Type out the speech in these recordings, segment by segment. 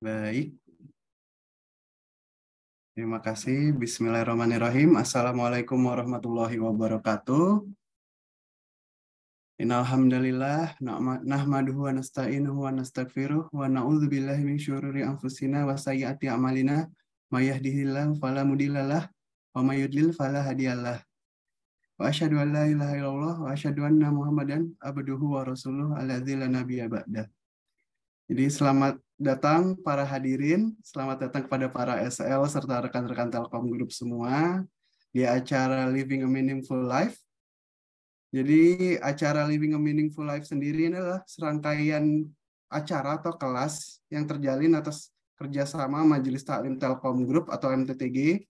Baik, terima kasih. Bismillahirrahmanirrahim. Assalamualaikum warahmatullahi wabarakatuh. Innalhamdulillah, nahmaduhu wa nasta'inuhu wa nastaghfiruh wa na'udzu billahi min syururi anfusina wa sayyiati a'malina. May yahdihillahu fala mudhillalah wa may yudlil fala hadiyalah. Wa asyhadu an la ilaha illallah wa asyhadu anna Muhammadan abduhu wa rasuluh alladzi la nabiyya ba'dah. Jadi selamat datang para hadirin, selamat datang kepada para SL serta rekan-rekan Telkom Group semua di acara Living a Meaningful Life. Jadi acara Living a Meaningful Life sendiri ini adalah serangkaian acara atau kelas yang terjalin atas kerjasama Majelis Taklim Telkom Group atau MTTG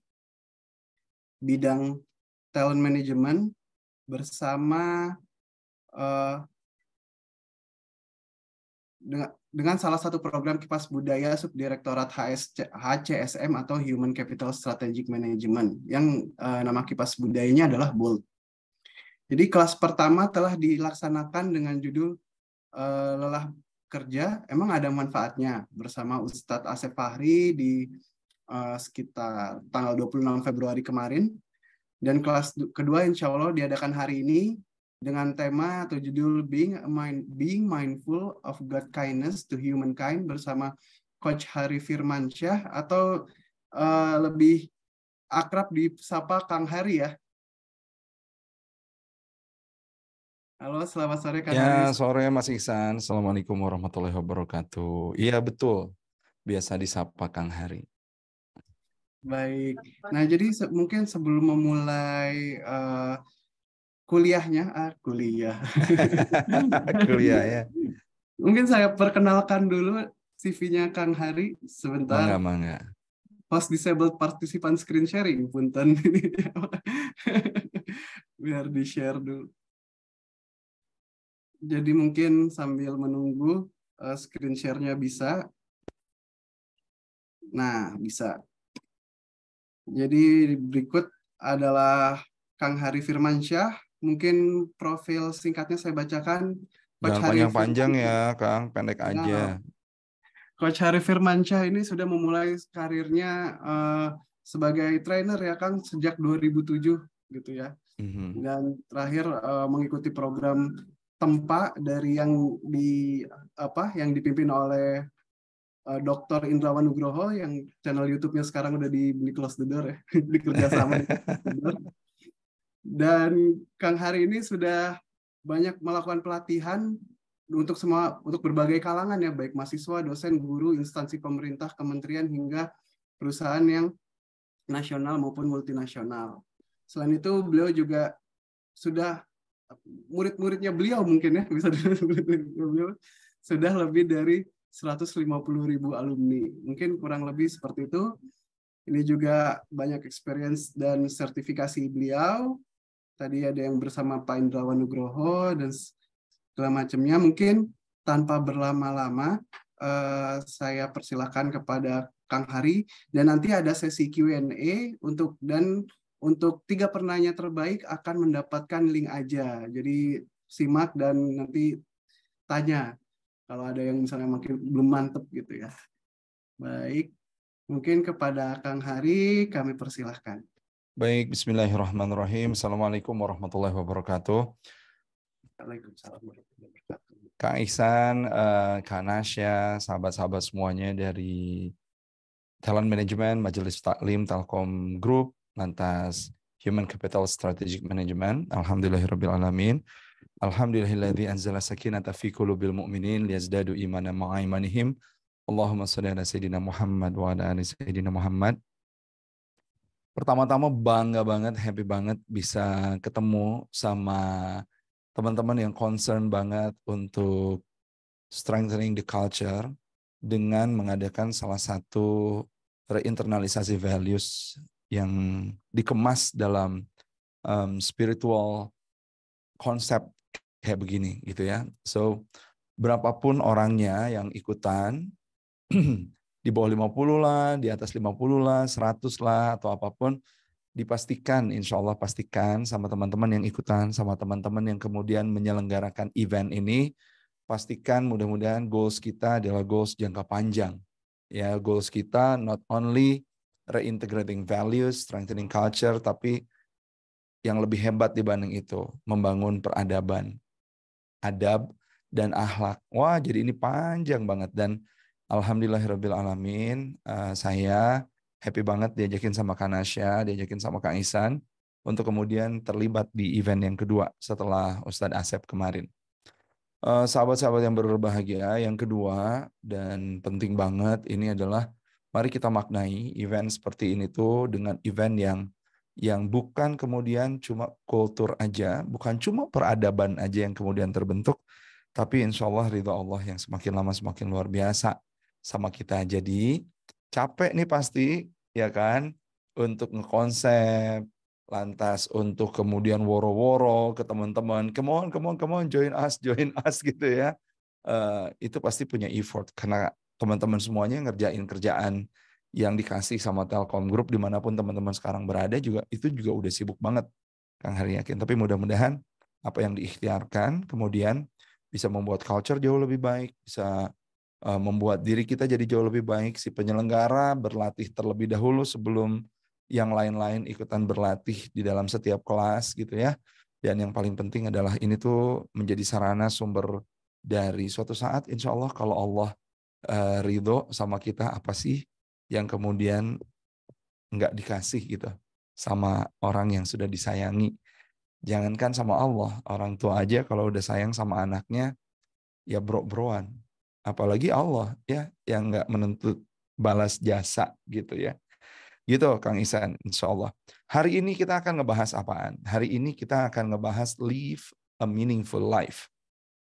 bidang talent management bersama dengan salah satu program Kipas Budaya Subdirektorat HCSM atau Human Capital Strategic Management yang nama Kipas Budayanya adalah BOLD. Jadi kelas pertama telah dilaksanakan dengan judul Lelah Kerja, emang ada manfaatnya bersama Ustadz Asep Fahri di sekitar tanggal 26 Februari kemarin. Dan kelas kedua insya Allah diadakan hari ini dengan tema atau judul Being Mindful of God Kindness to Humankind bersama Coach Hari Firmansyah atau lebih akrab disapa Kang Hari ya. Halo, selamat sore Kang Hari. Ya, sore Mas Ihsan. Assalamualaikum warahmatullahi wabarakatuh. Iya betul, biasa disapa Kang Hari. Baik, nah jadi mungkin sebelum memulai kuliahnya, kuliah. Kuliah ya. Mungkin saya perkenalkan dulu CV-nya Kang Hari sebentar. Mangga. Host disabled participant screen sharing, punten. Biar di-share dulu. Jadi mungkin sambil menunggu screen share-nya bisa. Nah, bisa. Jadi berikut adalah Kang Hari Firmansyah. Mungkin profil singkatnya saya bacakan. Jangan panjang-panjang ya, Kang. Pendek aja. Coach Hari Firmansyah ini sudah memulai karirnya sebagai trainer ya, Kang, sejak 2007 gitu ya. Dan terakhir mengikuti program Tempa dari yang dipimpin oleh Dr. Indrawan Nugroho yang channel YouTube-nya sekarang udah dibeli Close the Door ya, dikerjasama di Close the Door. Dan Kang Hari ini sudah banyak melakukan pelatihan untuk berbagai kalangan ya, baik mahasiswa, dosen, guru, instansi pemerintah, kementerian hingga perusahaan yang nasional maupun multinasional. Selain itu beliau juga sudah murid-muridnya beliau mungkin ya bisa beliau sudah lebih dari 150.000 alumni. Mungkin kurang lebih seperti itu. Ini juga banyak experience dan sertifikasi beliau. Tadi ada yang bersama Pak Indrawan Nugroho dan segala macamnya. Mungkin tanpa berlama-lama, saya persilakan kepada Kang Hari. Dan nanti ada sesi Q&A untuk 3 penanya terbaik akan mendapatkan link aja. Jadi simak dan nanti tanya. Kalau ada yang misalnya mungkin belum mantep gitu ya. Baik, mungkin kepada Kang Hari kami persilahkan. Baik, bismillahirrahmanirrahim. Assalamualaikum warahmatullahi wabarakatuh. Waalaikumsalam warahmatullahi wabarakatuh. Kang Ihsan, Kak Nasya, sahabat-sahabat semuanya dari Talent Management, Majelis Taklim Telkom Group, lantas Human Capital Strategic Management. Alhamdulillahirrabbilalamin. Alhamdulillahilladzi anzala sakinata fi qulubil mu'minin liyazdadu imanan ma'a imanihim. Allahumma shalli ala sayyidina Muhammad wa ala ali sayyidina Muhammad. Pertama-tama bangga banget, happy banget bisa ketemu sama teman-teman yang concern banget untuk strengthening the culture dengan mengadakan salah satu reinternalisasi values yang dikemas dalam spiritual konsep kayak begini gitu ya. So berapapun orangnya yang ikutan, di bawah 50 lah, di atas 50 lah, 100 lah, atau apapun, dipastikan, insya Allah pastikan sama teman-teman yang ikutan, sama teman-teman yang kemudian menyelenggarakan event ini, pastikan mudah-mudahan goals kita adalah goals jangka panjang. Ya, goals kita not only reintegrating values, strengthening culture, tapi yang lebih hebat dibanding itu, membangun peradaban, adab, dan akhlak. Wah, jadi ini panjang banget. Dan alhamdulillahirrabbilalamin, saya happy banget diajakin sama Kak Nasya, diajakin sama Kak Ihsan, untuk kemudian terlibat di event yang kedua setelah Ustadz Asep kemarin. Sahabat-sahabat yang berbahagia, yang kedua dan penting banget ini adalah mari kita maknai event seperti ini tuh dengan event yang bukan kemudian cuma kultur aja, bukan cuma peradaban aja yang kemudian terbentuk, tapi insya Allah ridha Allah yang semakin lama semakin luar biasa sama kita. Jadi capek nih pasti, ya kan, untuk ngekonsep, lantas untuk kemudian woro-woro ke teman-teman, come on, join us gitu ya. Itu pasti punya effort karena teman-teman semuanya ngerjain kerjaan yang dikasih sama Telkom Group dimanapun teman-teman sekarang berada juga itu juga udah sibuk banget, Kang Hari yakin. Tapi mudah-mudahan apa yang diikhtiarkan kemudian bisa membuat culture jauh lebih baik, bisa membuat diri kita jadi jauh lebih baik. Si penyelenggara berlatih terlebih dahulu sebelum yang lain-lain ikutan berlatih di dalam setiap kelas gitu ya. Dan yang paling penting adalah ini tuh menjadi sarana sumber dari suatu saat insya Allah kalau Allah ridho sama kita, apa sih yang kemudian nggak dikasih gitu sama orang yang sudah disayangi. Jangankan sama Allah, orang tua aja kalau udah sayang sama anaknya ya bro-broan. Apalagi Allah ya yang nggak menuntut balas jasa gitu ya. Gitu Kang Ihsan, insya Allah. Hari ini kita akan ngebahas apaan? Hari ini kita akan ngebahas live a meaningful life.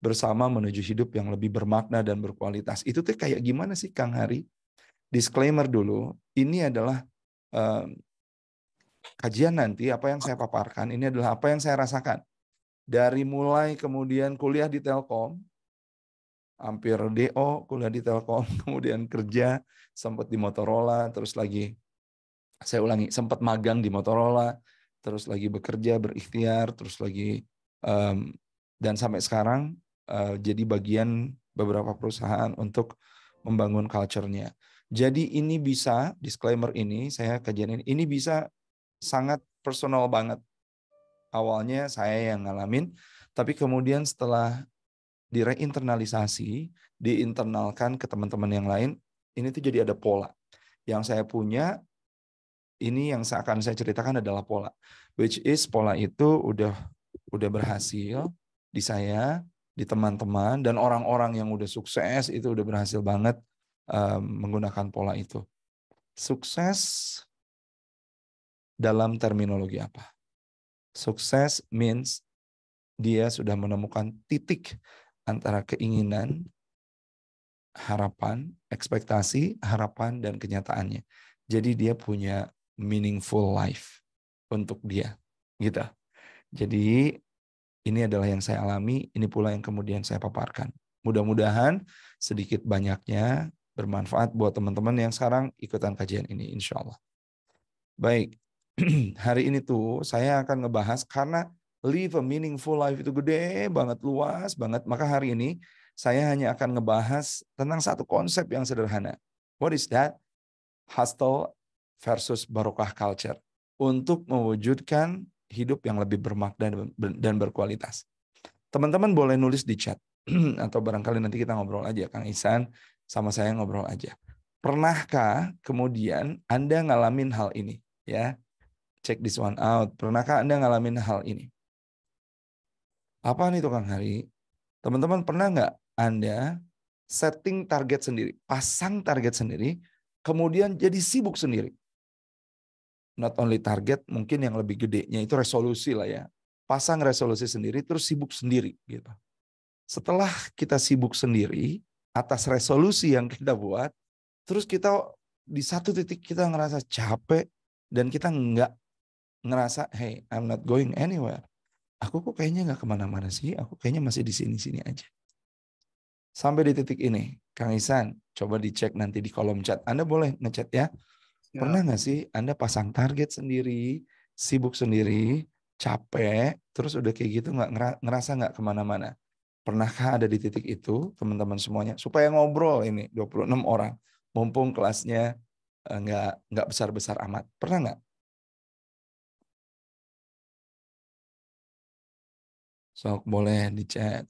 Bersama menuju hidup yang lebih bermakna dan berkualitas. Itu tuh kayak gimana sih Kang Hari? Disclaimer dulu, ini adalah kajian nanti, apa yang saya paparkan, ini adalah apa yang saya rasakan. Dari mulai kemudian kuliah di Telkom, hampir DO, kuliah di Telkom, kemudian kerja, sempat di Motorola, terus lagi saya ulangi, sempat magang di Motorola, terus lagi bekerja, berikhtiar, terus lagi dan sampai sekarang jadi bagian beberapa perusahaan untuk membangun culture-nya. Jadi ini bisa, disclaimer ini, saya kajian ini bisa sangat personal banget. Awalnya saya yang ngalamin, tapi kemudian setelah direininternalisasi, diinternalkan ke teman-teman yang lain, ini tuh jadi ada pola. Yang saya punya, ini yang akan saya ceritakan adalah pola. Which is pola itu udah berhasil di saya, di teman-teman, dan orang-orang yang udah sukses itu udah berhasil banget menggunakan pola itu. Sukses dalam terminologi apa? Sukses means dia sudah menemukan titik antara keinginan, harapan, ekspektasi, harapan, dan kenyataannya. Jadi dia punya meaningful life untuk dia. Gitu. Jadi ini adalah yang saya alami, ini pula yang kemudian saya paparkan. Mudah-mudahan sedikit banyaknya bermanfaat buat teman-teman yang sekarang ikutan kajian ini, insya Allah. Baik, hari ini tuh saya akan ngebahas karena live a meaningful life itu gede banget, luas banget. Maka hari ini saya hanya akan ngebahas tentang satu konsep yang sederhana. What is that? Hustle versus barokah culture. Untuk mewujudkan hidup yang lebih bermakna dan berkualitas. Teman-teman boleh nulis di chat. Atau barangkali nanti kita ngobrol aja. Kang Ihsan sama saya ngobrol aja. Pernahkah kemudian Anda ngalamin hal ini? Ya, check this one out. Pernahkah Anda ngalamin hal ini? Apa nih Kang Hari? Teman-teman pernah nggak Anda setting target sendiri, pasang target sendiri, kemudian jadi sibuk sendiri? Not only target, mungkin yang lebih gedenya itu resolusi lah ya. Pasang resolusi sendiri, terus sibuk sendiri gitu. Setelah kita sibuk sendiri atas resolusi yang kita buat, terus kita di satu titik kita ngerasa capek dan kita nggak ngerasa, hey, I'm not going anywhere. Aku kok kayaknya nggak kemana-mana sih, aku kayaknya masih di sini-sini aja. Sampai di titik ini, Kang Ihsan, coba dicek nanti di kolom chat. Anda boleh ngechat ya. Pernah nggak sih Anda pasang target sendiri, sibuk sendiri, capek, terus udah kayak gitu nggak ngerasa nggak kemana-mana? Pernahkah ada di titik itu, teman-teman semuanya? Supaya ngobrol ini 26 orang. mumpung kelasnya nggak besar-besar amat. Pernah nggak? Sok boleh di chat.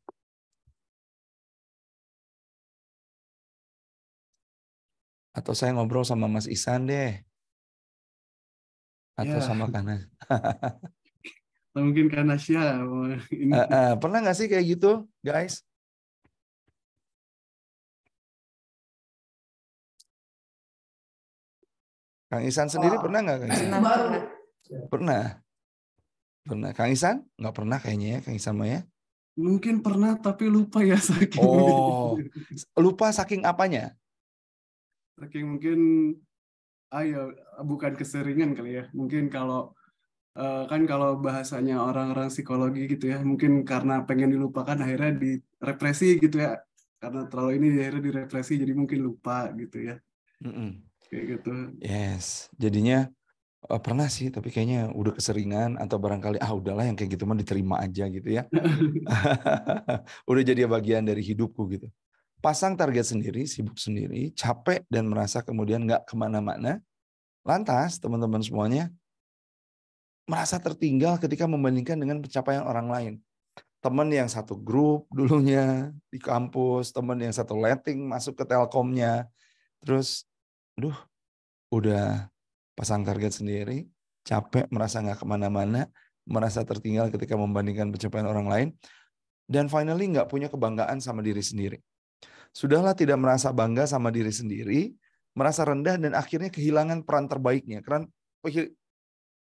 Atau saya ngobrol sama Mas Ihsan deh. Atau Ya, sama Kana. mungkin karena Syah ini. Pernah nggak sih kayak gitu, guys? Kang Ihsan sendiri pernah nggak, Kang Ihsan? Pernah. Pernah. Kang Ihsan? Nggak pernah kayaknya ya, Kang Ihsan ya? Mungkin pernah tapi lupa ya saking. Oh, lupa saking apanya? Saking mungkin ayo bukan keseringan kali ya. Mungkin kalau kan kalau bahasanya orang-orang psikologi gitu ya, mungkin karena pengen dilupakan akhirnya direpresi gitu ya. Karena terlalu ini akhirnya direpresi jadi mungkin lupa gitu ya. Kayak gitu. Yes, jadinya pernah sih, tapi kayaknya udah keseringan atau barangkali udahlah yang kayak gitu mah diterima aja gitu ya. Udah jadi bagian dari hidupku gitu. Pasang target sendiri, sibuk sendiri, capek dan merasa kemudian nggak kemana-mana. Lantas teman-teman semuanya merasa tertinggal ketika membandingkan dengan pencapaian orang lain. Teman yang satu grup dulunya di kampus, teman yang satu letting masuk ke Telkomnya, terus, udah pasang target sendiri, capek, merasa nggak kemana-mana, merasa tertinggal ketika membandingkan pencapaian orang lain, dan finally nggak punya kebanggaan sama diri sendiri. Sudahlah tidak merasa bangga sama diri sendiri, merasa rendah dan akhirnya kehilangan peran terbaiknya. Karena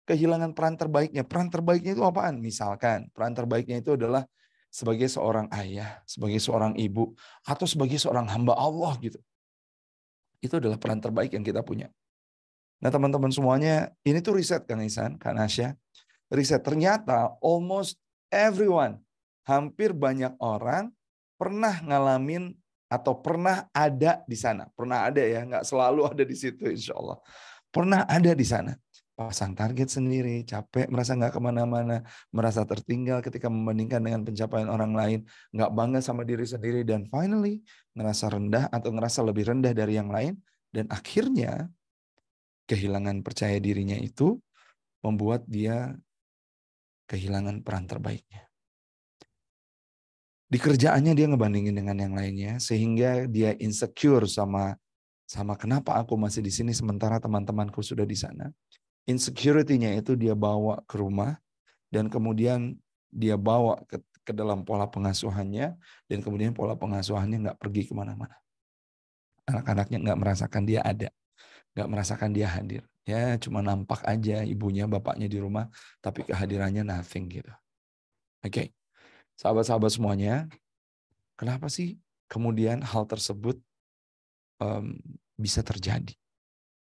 kehilangan peran terbaiknya. Peran terbaiknya itu apaan? Misalkan peran terbaiknya itu adalah sebagai seorang ayah, sebagai seorang ibu, atau sebagai seorang hamba Allah gitu. Itu adalah peran terbaik yang kita punya. Nah teman-teman semuanya, ini tuh riset Kang Ihsan, Kak Nasya. Riset ternyata almost everyone, hampir banyak orang pernah ngalamin atau pernah ada di sana. Pernah ada ya, nggak selalu ada di situ insya Allah. Pernah ada di sana. Pasang target sendiri, capek, merasa nggak kemana-mana, merasa tertinggal ketika membandingkan dengan pencapaian orang lain, nggak bangga sama diri sendiri, dan finally ngerasa rendah atau ngerasa lebih rendah dari yang lain, dan akhirnya kehilangan percaya dirinya itu membuat dia kehilangan peran terbaiknya. Di kerjaannya dia ngebandingin dengan yang lainnya sehingga dia insecure sama kenapa aku masih di sini sementara teman-temanku sudah di sana. Insecurity-nya itu dia bawa ke rumah dan kemudian dia bawa ke dalam pola pengasuhannya dan kemudian pola pengasuhannya nggak pergi kemana-mana. Anak-anaknya nggak merasakan dia ada, nggak merasakan dia hadir. Ya cuma nampak aja ibunya, bapaknya di rumah, tapi kehadirannya nothing gitu. Oke. Sahabat-sahabat semuanya, kenapa sih kemudian hal tersebut bisa terjadi,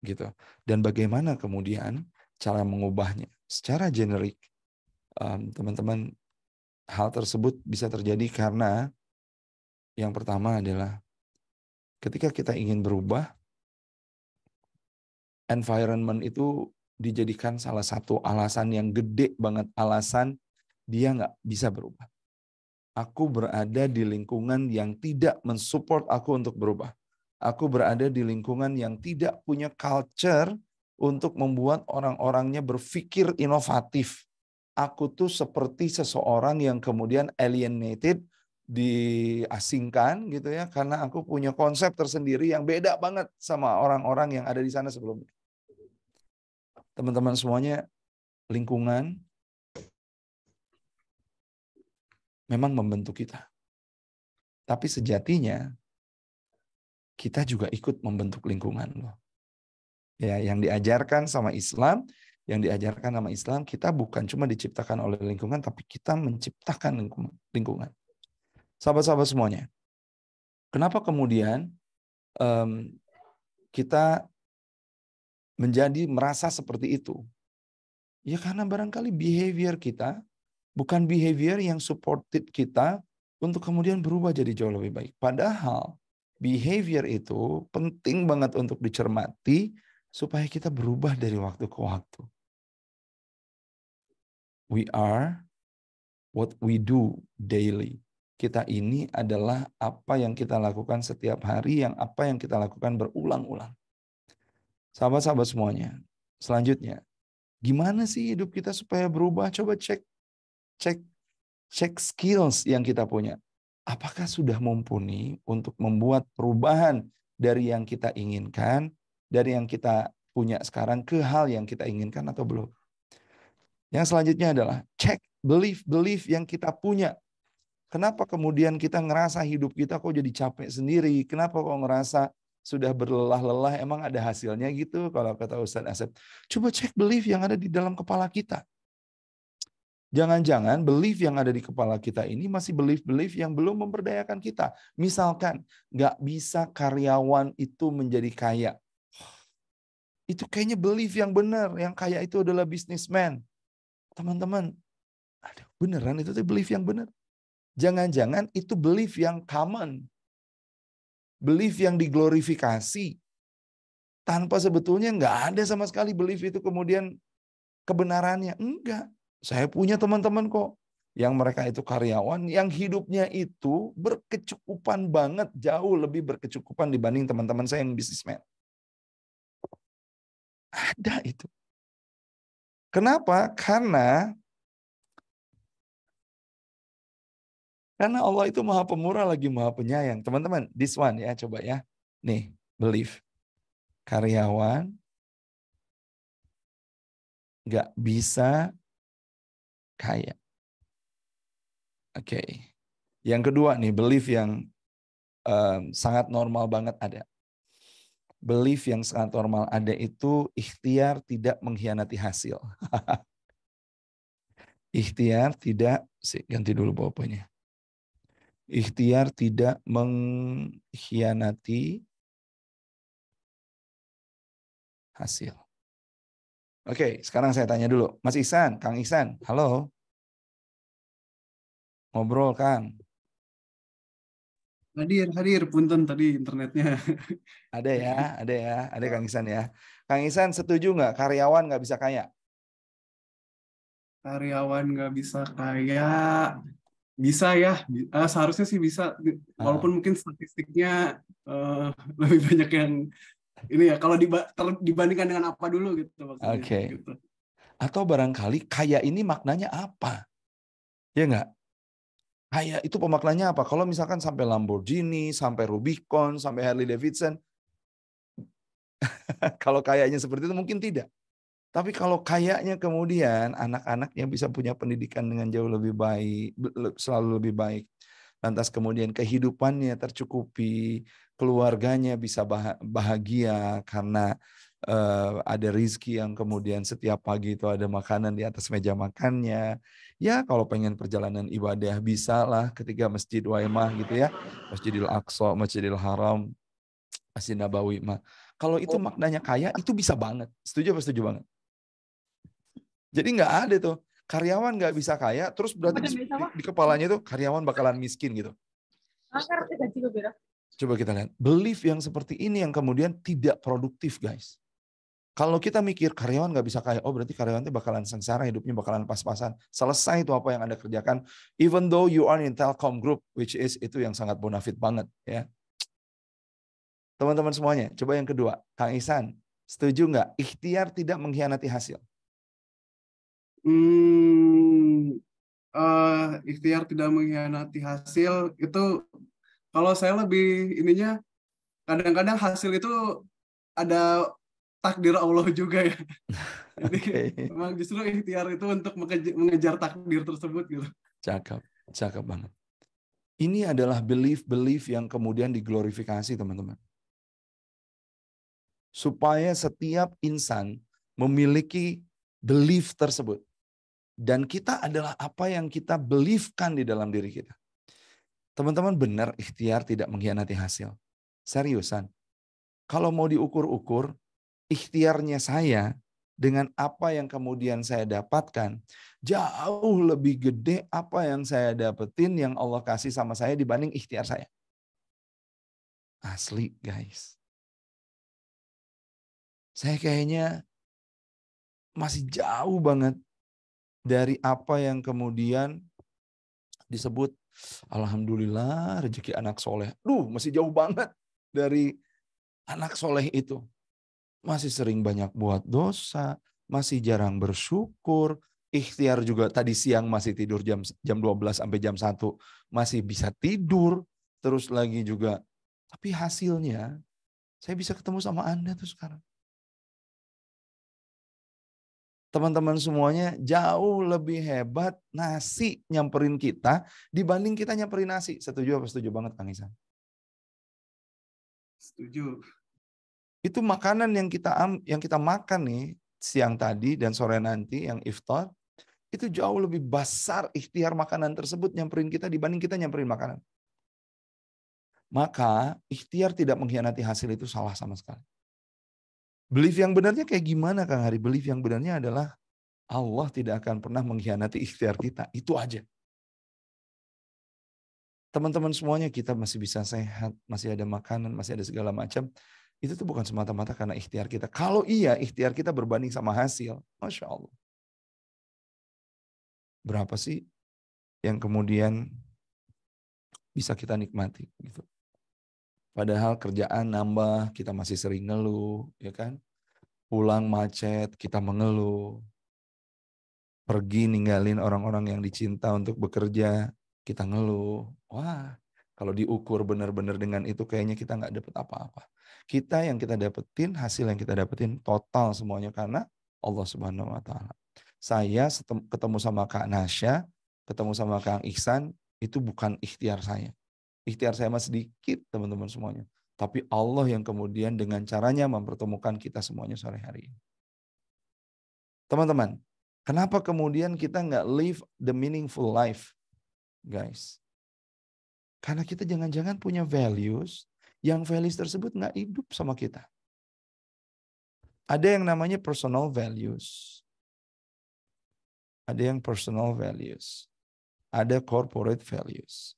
gitu? Dan bagaimana kemudian cara mengubahnya? Secara generik, teman-teman, hal tersebut bisa terjadi karena yang pertama adalah ketika kita ingin berubah, environment itu dijadikan salah satu alasan yang gede banget, alasan dia nggak bisa berubah. Aku berada di lingkungan yang tidak mensupport aku untuk berubah. Aku berada di lingkungan yang tidak punya culture untuk membuat orang-orangnya berpikir inovatif. Aku tuh seperti seseorang yang kemudian alienated, diasingkan gitu ya, karena aku punya konsep tersendiri yang beda banget sama orang-orang yang ada di sana sebelumnya. Teman-teman semuanya, lingkungan memang membentuk kita. Tapi sejatinya kita juga ikut membentuk lingkungan loh. Ya, yang diajarkan sama Islam, kita bukan cuma diciptakan oleh lingkungan, tapi kita menciptakan lingkungan. Sahabat-sahabat semuanya, kenapa kemudian kita menjadi merasa seperti itu? Ya karena barangkali behavior kita bukan behavior yang supported kita untuk kemudian berubah jadi jauh lebih baik. Padahal behavior itu penting banget untuk dicermati supaya kita berubah dari waktu ke waktu. We are what we do daily. kita ini adalah apa yang kita lakukan setiap hari, apa yang kita lakukan berulang-ulang. Sahabat-sahabat semuanya, selanjutnya, gimana sih hidup kita supaya berubah? Coba cek skills yang kita punya. Apakah sudah mumpuni untuk membuat perubahan dari yang kita inginkan, dari yang kita punya sekarang ke hal yang kita inginkan atau belum? Yang selanjutnya adalah cek belief yang kita punya. Kenapa kemudian kita ngerasa hidup kita kok jadi capek sendiri? Kenapa kok ngerasa sudah berlelah-lelah? Emang ada hasilnya gitu? Kalau kata Ustadz Asep, coba cek belief yang ada di dalam kepala kita. Jangan-jangan belief yang ada di kepala kita ini masih belief yang belum memberdayakan kita. Misalkan, nggak bisa karyawan itu menjadi kaya. Itu kayaknya belief yang benar. Yang kaya itu adalah businessman. Teman-teman, aduh, beneran itu tuh belief yang benar. Jangan-jangan itu belief yang common. Belief yang diglorifikasi. Tanpa sebetulnya nggak ada sama sekali belief itu kemudian kebenarannya. Enggak. Saya punya teman-teman kok. Yang mereka itu karyawan, yang hidupnya itu berkecukupan banget. Jauh lebih berkecukupan dibanding teman-teman saya yang bisnismen. Ada itu. Kenapa? Karena Allah itu maha pemurah lagi maha penyayang. Teman-teman, this one ya, coba ya. Nih, belief. Karyawan nggak bisa kaya. Oke. Yang kedua nih, belief yang sangat normal banget ada. Belief yang sangat normal ada itu ikhtiar tidak mengkhianati hasil. Ikhtiar tidak, ganti dulu bawahnya. Ikhtiar tidak mengkhianati hasil. Oke, sekarang saya tanya dulu. Mas Ihsan, Kang Ihsan, halo. Ngobrol, Kang. Hadir, punten tadi internetnya. Ada Kang Ihsan ya. Kang Ihsan setuju nggak karyawan nggak bisa kaya? Karyawan nggak bisa kaya, bisa ya. Seharusnya sih bisa. Walaupun mungkin statistiknya lebih banyak yang ini ya. Kalau dibandingkan dengan apa dulu gitu maksudnya. Oke. Gitu. Atau barangkali kaya ini maknanya apa? Ya nggak? Kaya itu pemaknanya apa? Kalau misalkan sampai Lamborghini, sampai Rubicon, sampai Harley Davidson, kalau kayaknya seperti itu mungkin tidak. Tapi kalau kayaknya kemudian anak-anaknya bisa punya pendidikan dengan jauh lebih baik, selalu lebih baik. Lantas kemudian kehidupannya tercukupi, keluarganya bisa bahagia karena ada rizki yang kemudian setiap pagi itu ada makanan di atas meja makannya. Ya kalau pengen perjalanan ibadah bisa lah ketika Masjid Waimah gitu ya. Masjidil Aqsa, Masjidil Haram, Masjid Nabawi. Kalau itu maknanya kaya, itu bisa banget. Setuju apa setuju banget? Jadi nggak ada tuh. Karyawan nggak bisa kaya, terus berarti di kepalanya itu karyawan bakalan miskin gitu. Coba kita lihat. Belief yang seperti ini yang kemudian tidak produktif, guys. Kalau kita mikir karyawan nggak bisa kaya, oh berarti karyawan itu bakalan sengsara, hidupnya bakalan pas-pasan. Selesai itu apa yang Anda kerjakan. Even though you are in Telkom Group, which is itu yang sangat bonafit banget. Ya. Teman-teman semuanya, coba yang kedua. Kang Ihsan, setuju nggak? Ikhtiar tidak mengkhianati hasil. Ikhtiar tidak mengkhianati hasil itu kalau saya lebih ininya kadang-kadang hasil itu ada takdir Allah juga ya. Jadi memang justru ikhtiar itu untuk mengejar takdir tersebut gitu. Cakep banget. Ini adalah belief yang kemudian diglorifikasi teman-teman. Supaya setiap insan memiliki belief tersebut. Dan kita adalah apa yang kita beliefkan di dalam diri kita. Teman-teman benar ikhtiar tidak mengkhianati hasil. Seriusan. Kalau mau diukur-ukur, ikhtiarnya saya dengan apa yang kemudian saya dapatkan, jauh lebih gede apa yang saya dapetin yang Allah kasih sama saya dibanding ikhtiar saya. Asli guys. Saya kayaknya masih jauh banget dari apa yang kemudian disebut Alhamdulillah rezeki anak soleh. Masih jauh banget dari anak soleh itu. Masih sering banyak buat dosa, masih jarang bersyukur. Ikhtiar juga tadi siang masih tidur jam 12 sampai jam 1. Masih bisa tidur. Terus lagi juga. Tapi hasilnya saya bisa ketemu sama Anda tuh sekarang. Teman-teman semuanya jauh lebih hebat nasi nyamperin kita dibanding kita nyamperin nasi. Setuju apa setuju banget Kang Isan? Setuju. Itu makanan yang kita makan nih siang tadi dan sore nanti yang iftar, itu jauh lebih besar ikhtiar makanan tersebut nyamperin kita dibanding kita nyamperin makanan. Maka ikhtiar tidak mengkhianati hasil itu salah sama sekali. Belief yang benarnya kayak gimana Kang Hari? Belief yang benarnya adalah Allah tidak akan pernah mengkhianati ikhtiar kita. Itu aja. Teman-teman semuanya kita masih bisa sehat, masih ada makanan, masih ada segala macam. Itu tuh bukan semata-mata karena ikhtiar kita. Kalau iya ikhtiar kita berbanding sama hasil, Masya Allah. Berapa sih yang kemudian bisa kita nikmati gitu. Padahal kerjaan nambah, kita masih sering ngeluh, ya kan? Pulang macet, kita mengeluh. Pergi ninggalin orang-orang yang dicinta untuk bekerja, kita ngeluh. Wah, kalau diukur benar-benar dengan itu kayaknya kita nggak dapat apa-apa. Kita yang kita dapetin, hasil yang kita dapetin total semuanya karena Allah Subhanahu wa taala. Saya ketemu sama Kak Nasya, ketemu sama Kang Ihsan, itu bukan ikhtiar saya. Ikhtiar saya masih sedikit teman-teman semuanya. Tapi Allah yang kemudian dengan caranya mempertemukan kita semuanya sore hari ini. Teman-teman, kenapa kemudian kita nggak live the meaningful life, guys? Karena kita jangan-jangan punya values, yang values tersebut nggak hidup sama kita. Ada yang namanya personal values. Ada yang personal values. Ada corporate values.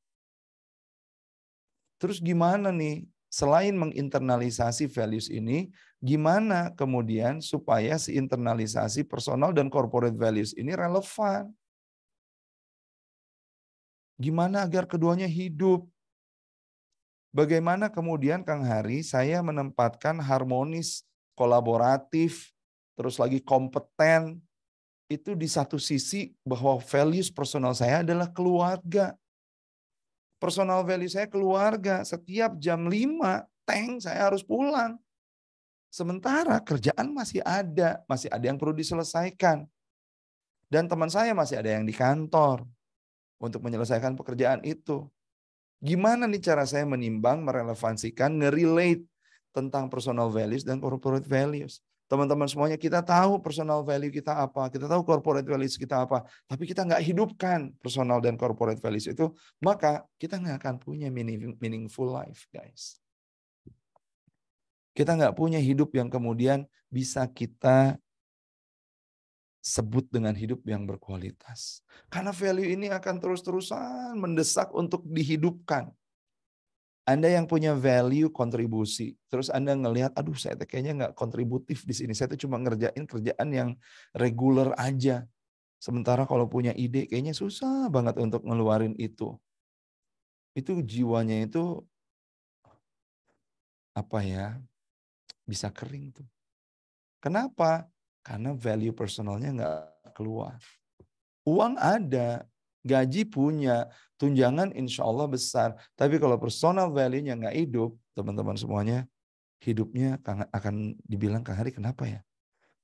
Terus gimana nih, selain menginternalisasi values ini, gimana kemudian supaya si internalisasi personal dan corporate values ini relevan? Gimana agar keduanya hidup? Bagaimana kemudian Kang Hari saya menempatkan harmonis, kolaboratif, terus lagi kompeten, itu di satu sisi bahwa values personal saya adalah keluarga. Personal value saya keluarga, setiap jam 5, saya harus pulang. Sementara kerjaan masih ada yang perlu diselesaikan. Dan teman saya masih ada yang di kantor untuk menyelesaikan pekerjaan itu. Gimana nih cara saya menimbang, merelevansikan, nge-relate tentang personal values dan corporate values. Teman-teman semuanya kita tahu personal value kita apa, kita tahu corporate values kita apa, tapi kita nggak hidupkan personal dan corporate values itu, maka kita nggak akan punya meaningful life, guys. Kita nggak punya hidup yang kemudian bisa kita sebut dengan hidup yang berkualitas. Karena value ini akan terus-terusan mendesak untuk dihidupkan. Anda yang punya value kontribusi, terus Anda ngelihat, aduh saya kayaknya nggak kontributif di sini, saya tuh cuma ngerjain kerjaan yang reguler aja. Sementara kalau punya ide, kayaknya susah banget untuk ngeluarin itu. Itu jiwanya itu, bisa kering tuh. Kenapa? Karena value personalnya nggak keluar. Uang ada, gaji punya, tunjangan insya Allah besar. Tapi kalau personal value-nya nggak hidup, teman-teman semuanya, hidupnya akan dibilang Kang Hari kenapa ya?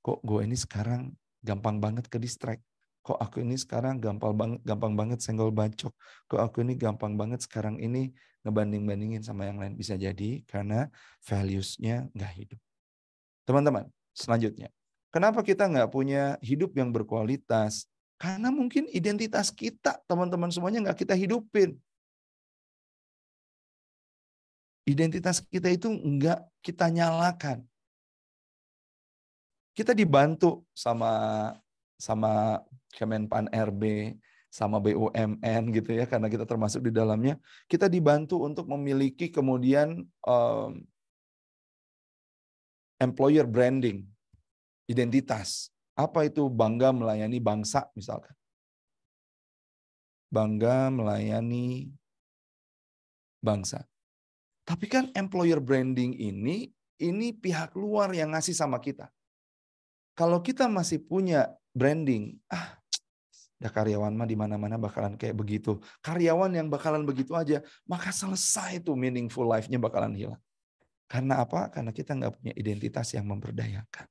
Kok gue ini sekarang gampang banget ke distract? Kok aku ini sekarang gampang banget senggol bacok? Kok aku ini gampang banget sekarang ini ngebanding-bandingin sama yang lain? Bisa jadi karena values-nya nggak hidup. Teman-teman, selanjutnya. Kenapa kita nggak punya hidup yang berkualitas? Karena mungkin identitas kita, teman-teman semuanya nggak kita hidupin. Identitas kita itu nggak kita nyalakan. Kita dibantu sama Kemenpan RB, sama BUMN gitu ya, karena kita termasuk di dalamnya. Kita dibantu untuk memiliki kemudian employer branding, identitas. Apa itu bangga melayani bangsa misalkan. bangga melayani bangsa. Tapi kan employer branding ini pihak luar yang ngasih sama kita. Kalau kita masih punya branding, ya karyawan mah di mana-mana bakalan kayak begitu. Karyawan yang bakalan begitu aja, maka selesai tuh meaningful life-nya bakalan hilang. Karena apa? Karena kita nggak punya identitas yang memberdayakan.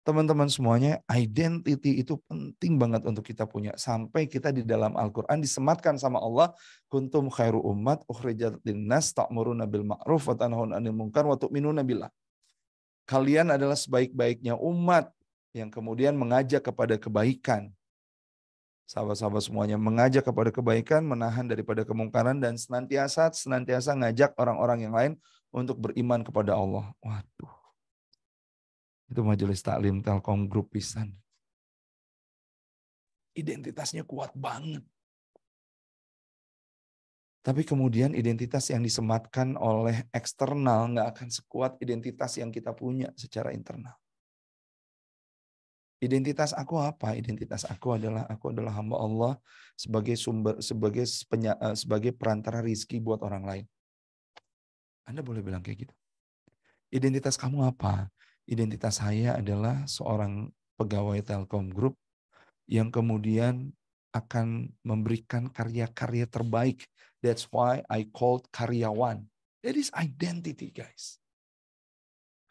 Teman-teman semuanya, identity itu penting banget untuk kita punya. Sampai kita di dalam Al-Quran disematkan sama Allah, kuntum khairu ummat ukhrijat linnas ta'muruna bil ma'ruf wa tanhauna 'anil munkar wa tu'minuna billah. Kalian adalah sebaik-baiknya umat yang kemudian mengajak kepada kebaikan. Sahabat-sahabat semuanya, mengajak kepada kebaikan, menahan daripada kemungkaran, dan senantiasa ngajak orang-orang yang lain untuk beriman kepada Allah. Waduh. Itu majelis taklim Telkom Group pisan. Identitasnya kuat banget. Tapi kemudian identitas yang disematkan oleh eksternal nggak akan sekuat identitas yang kita punya secara internal. Identitas aku apa? Identitas aku adalah hamba Allah sebagai perantara rizki buat orang lain. Anda boleh bilang kayak gitu. Identitas kamu apa? Identitas saya adalah seorang pegawai Telkom Group yang kemudian akan memberikan karya-karya terbaik. That's why I called karyawan. That is identity, guys.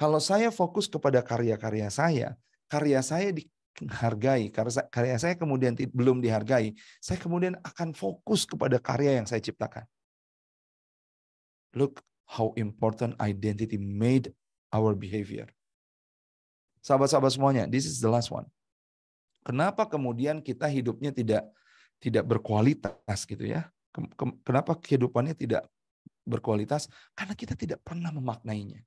Kalau saya fokus kepada karya saya dihargai, karya saya kemudian belum dihargai, saya kemudian akan fokus kepada karya yang saya ciptakan. Look how important identity made our behavior. Sahabat-sahabat semuanya, this is the last one. Kenapa kemudian kita hidupnya tidak berkualitas gitu ya? Kenapa kehidupannya tidak berkualitas? Karena kita tidak pernah memaknainya.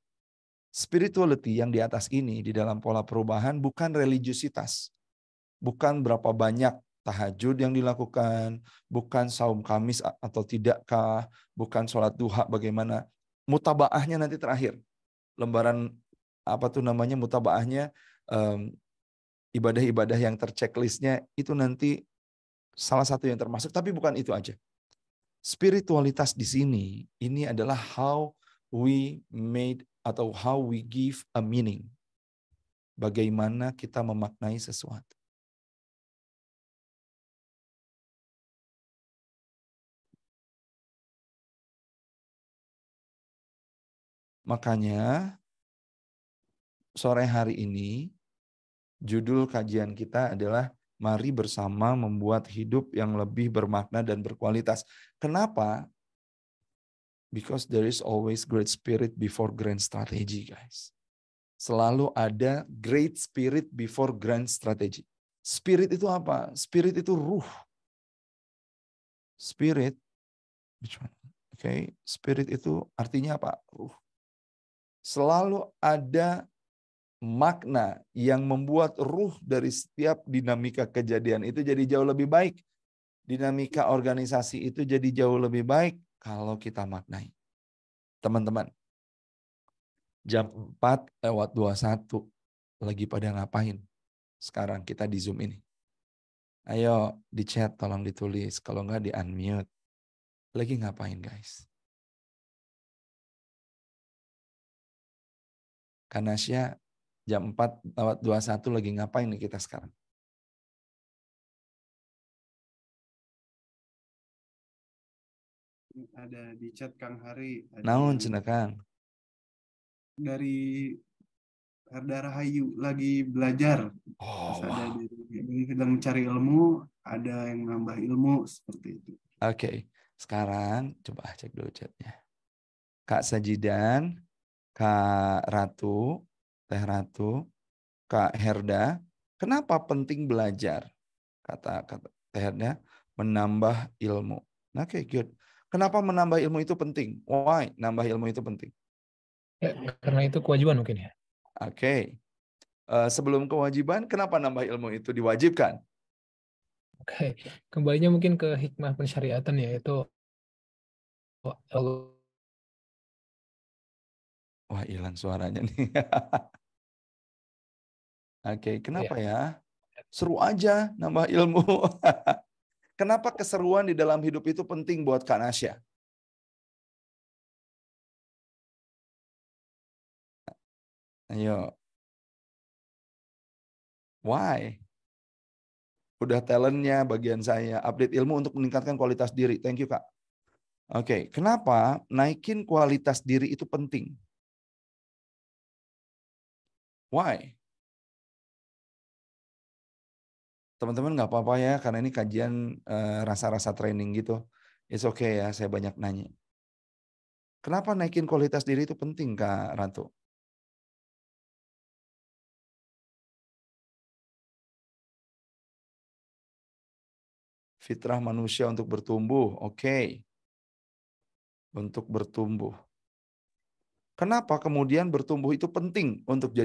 Spirituality yang di atas ini di dalam pola perubahan bukan religiusitas. Bukan berapa banyak tahajud yang dilakukan, bukan saum Kamis atau tidakkah, bukan sholat duha bagaimana. Mutabaahnya nanti terakhir. Lembaran mutabaahnya, ibadah-ibadah yang terchecklistnya itu nanti salah satu yang termasuk, tapi bukan itu aja. Spiritualitas di sini ini adalah how we give a meaning. Bagaimana kita memaknai sesuatu. Makanya sore hari ini judul kajian kita adalah mari bersama membuat hidup yang lebih bermakna dan berkualitas. Kenapa? Because there is always great spirit before grand strategy, guys. Selalu ada great spirit before grand strategy. Spirit itu apa? Spirit itu ruh. Spirit, which one? Okay, spirit itu artinya apa? Ruh. Selalu ada makna yang membuat ruh dari setiap dinamika kejadian itu jadi jauh lebih baik. Dinamika organisasi itu jadi jauh lebih baik kalau kita maknai. Teman-teman, jam 4:21 lagi pada ngapain? Sekarang kita di Zoom ini. Ayo di chat tolong ditulis, kalau enggak di unmute. Lagi ngapain, guys? Kanasya jam 4:21 lagi ngapain nih kita sekarang? Ada di chat Kang Hari. Naon cenah Kang? Dari Herda Rahayu lagi belajar. Oh, Ada wow. sedang mencari ilmu, ada yang nambah ilmu seperti itu. Oke, sekarang coba cek dulu chatnya. Kak Sajidan, Kak Ratu, Teh Ratu, Kak Herda, kenapa penting belajar? Kata Teh Herda, menambah ilmu. Oke, good. Kenapa menambah ilmu itu penting? Why nambah ilmu itu penting? Ya, karena itu kewajiban mungkin ya. Oke. Sebelum kewajiban, kenapa nambah ilmu itu diwajibkan? Oke, kembalinya mungkin ke hikmah pensyariatan yaitu Wah, hilang suaranya nih. Oke, kenapa ya? Seru aja nambah ilmu. Kenapa keseruan di dalam hidup itu penting buat Kak Nasya? Ayo. Why? Udah talentnya bagian saya. Update ilmu untuk meningkatkan kualitas diri. Thank you, Kak. Oke, kenapa naikin kualitas diri itu penting? Why? Teman-teman nggak apa-apa ya, karena ini kajian rasa-rasa training gitu. It's okay ya, saya banyak nanya. Kenapa naikin kualitas diri itu penting, Kak Ratu? Fitrah manusia untuk bertumbuh, oke. Untuk bertumbuh. Kenapa kemudian bertumbuh itu penting untuk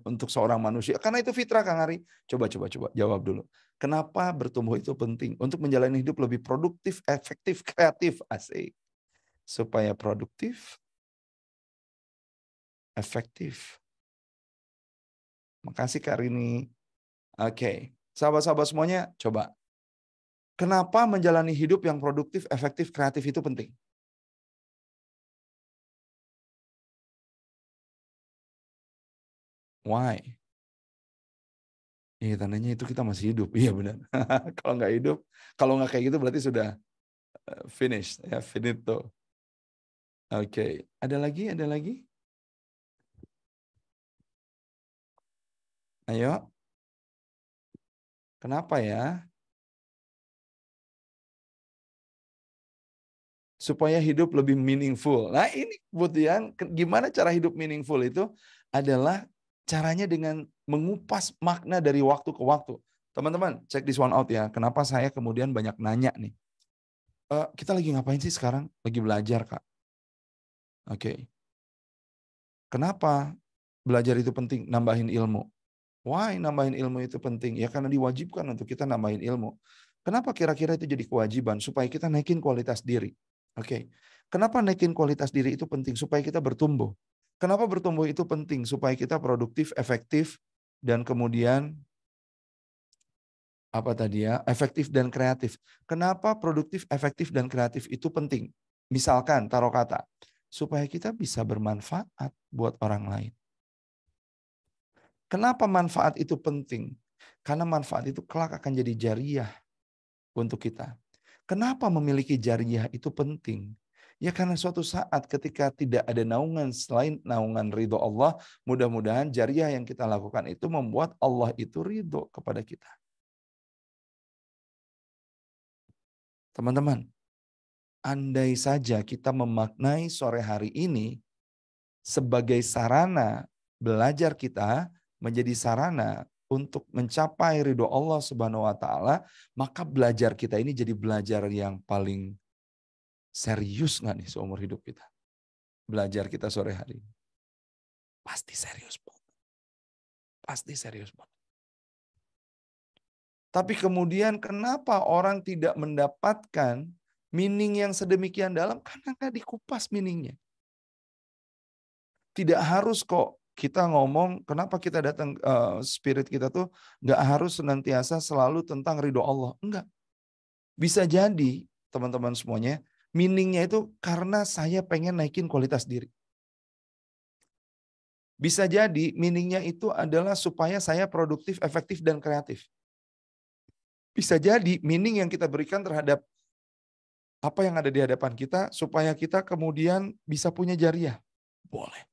untuk seorang manusia? Karena itu fitrah, Kang Ari. Coba jawab dulu. Kenapa bertumbuh itu penting? Untuk menjalani hidup lebih produktif, efektif, kreatif, asik. Supaya produktif, efektif. Makasih Kak Rini. Oke, sahabat-sahabat semuanya, coba. Kenapa menjalani hidup yang produktif, efektif, kreatif itu penting? Why? Iya, tandanya itu kita masih hidup. Iya benar. Kalau nggak hidup, kalau nggak kayak gitu berarti sudah finish, ya finito. Oke, ada lagi? Ayo. Kenapa ya? Supaya hidup lebih meaningful. Nah ini kemudian gimana cara hidup meaningful itu adalah caranya dengan mengupas makna dari waktu ke waktu. Teman-teman, check this one out ya. Kenapa saya kemudian banyak nanya nih. Kita lagi ngapain sih sekarang? Lagi belajar, Kak. Oke. Kenapa belajar itu penting? Nambahin ilmu. Why nambahin ilmu itu penting? Ya karena diwajibkan untuk kita nambahin ilmu. Kenapa kira-kira itu jadi kewajiban? Supaya kita naikin kualitas diri. Oke. Kenapa naikin kualitas diri itu penting? Supaya kita bertumbuh. Kenapa bertumbuh itu penting? Supaya kita produktif, efektif, dan kemudian apa tadi ya? Efektif dan kreatif. Kenapa produktif, efektif, dan kreatif itu penting? Misalkan, taruh kata, supaya kita bisa bermanfaat buat orang lain. Kenapa manfaat itu penting? Karena manfaat itu kelak akan jadi jariah untuk kita. Kenapa memiliki jariah itu penting? Ya karena suatu saat ketika tidak ada naungan selain naungan ridho Allah, mudah-mudahan jariah yang kita lakukan itu membuat Allah itu ridho kepada kita. Teman-teman, andai saja kita memaknai sore hari ini sebagai sarana belajar kita menjadi sarana untuk mencapai ridho Allah Subhanahu wa taala, maka belajar kita ini jadi belajar yang paling serius nggak nih seumur hidup kita? Belajar kita sore hari ini. Pasti serius banget. Pasti serius banget. Tapi kemudian kenapa orang tidak mendapatkan meaning yang sedemikian dalam? Karena nggak dikupas meaningnya. Tidak harus kok kita ngomong, kenapa kita datang, spirit kita tuh nggak harus senantiasa selalu tentang ridho Allah. Enggak. Bisa jadi, teman-teman semuanya, meaningnya itu karena saya pengen naikin kualitas diri. Bisa jadi meaningnya itu adalah supaya saya produktif, efektif, dan kreatif. Bisa jadi meaning yang kita berikan terhadap apa yang ada di hadapan kita, supaya kita kemudian bisa punya jariah. Boleh.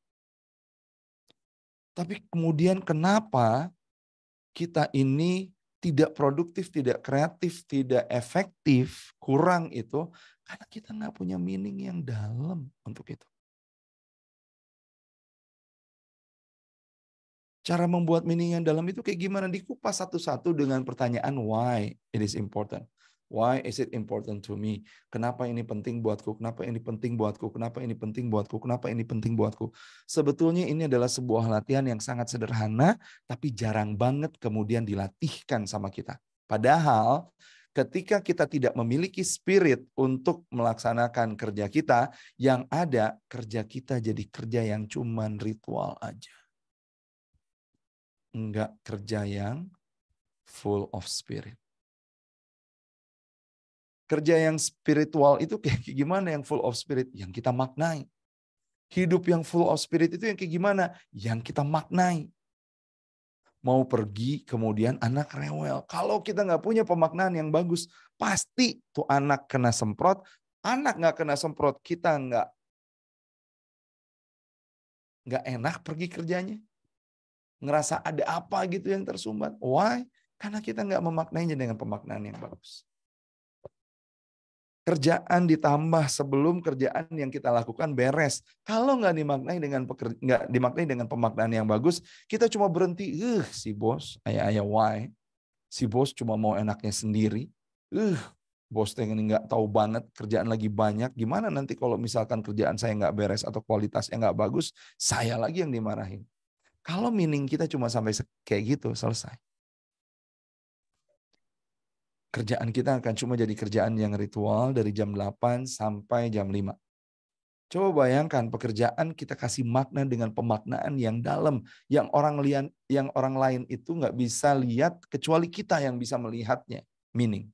Tapi kemudian kenapa kita ini tidak produktif, tidak kreatif, tidak efektif, kurang itu, karena kita nggak punya meaning yang dalam untuk itu. Cara membuat meaning yang dalam itu kayak gimana? Dikupas satu-satu dengan pertanyaan why it is important. Why is it important to me? Kenapa ini penting buatku? Kenapa ini penting buatku? Kenapa ini penting buatku? Kenapa ini penting buatku? Sebetulnya ini adalah sebuah latihan yang sangat sederhana, tapi jarang banget kemudian dilatihkan sama kita. Padahal ketika kita tidak memiliki spirit untuk melaksanakan kerja kita, yang ada kerja kita jadi kerja yang cuman ritual aja. Enggak kerja yang full of spirit. Kerja yang spiritual itu kayak gimana yang full of spirit? Yang kita maknai. Hidup yang full of spirit itu yang kayak gimana? Yang kita maknai. Mau pergi kemudian anak rewel. Kalau kita nggak punya pemaknaan yang bagus, pasti tuh anak kena semprot. Anak nggak kena semprot, kita nggak enak pergi kerjanya. Ngerasa ada apa gitu yang tersumbat. Why? Karena kita nggak memaknainya dengan pemaknaan yang bagus. Kerjaan ditambah sebelum kerjaan yang kita lakukan beres. Kalau nggak dimaknai dengan pemaknaan yang bagus, kita cuma berhenti. Si bos, ayah why? Si bos cuma mau enaknya sendiri. Bos ini nggak tahu banget, kerjaan lagi banyak. Gimana nanti kalau misalkan kerjaan saya nggak beres atau kualitasnya nggak bagus, saya lagi yang dimarahin. Kalau meaning kita cuma sampai kayak gitu, selesai. Kerjaan kita akan cuma jadi kerjaan yang ritual dari jam 8 sampai jam 5. Coba bayangkan pekerjaan kita kasih makna dengan pemaknaan yang dalam, yang orang lain itu nggak bisa lihat kecuali kita yang bisa melihatnya. Meaning.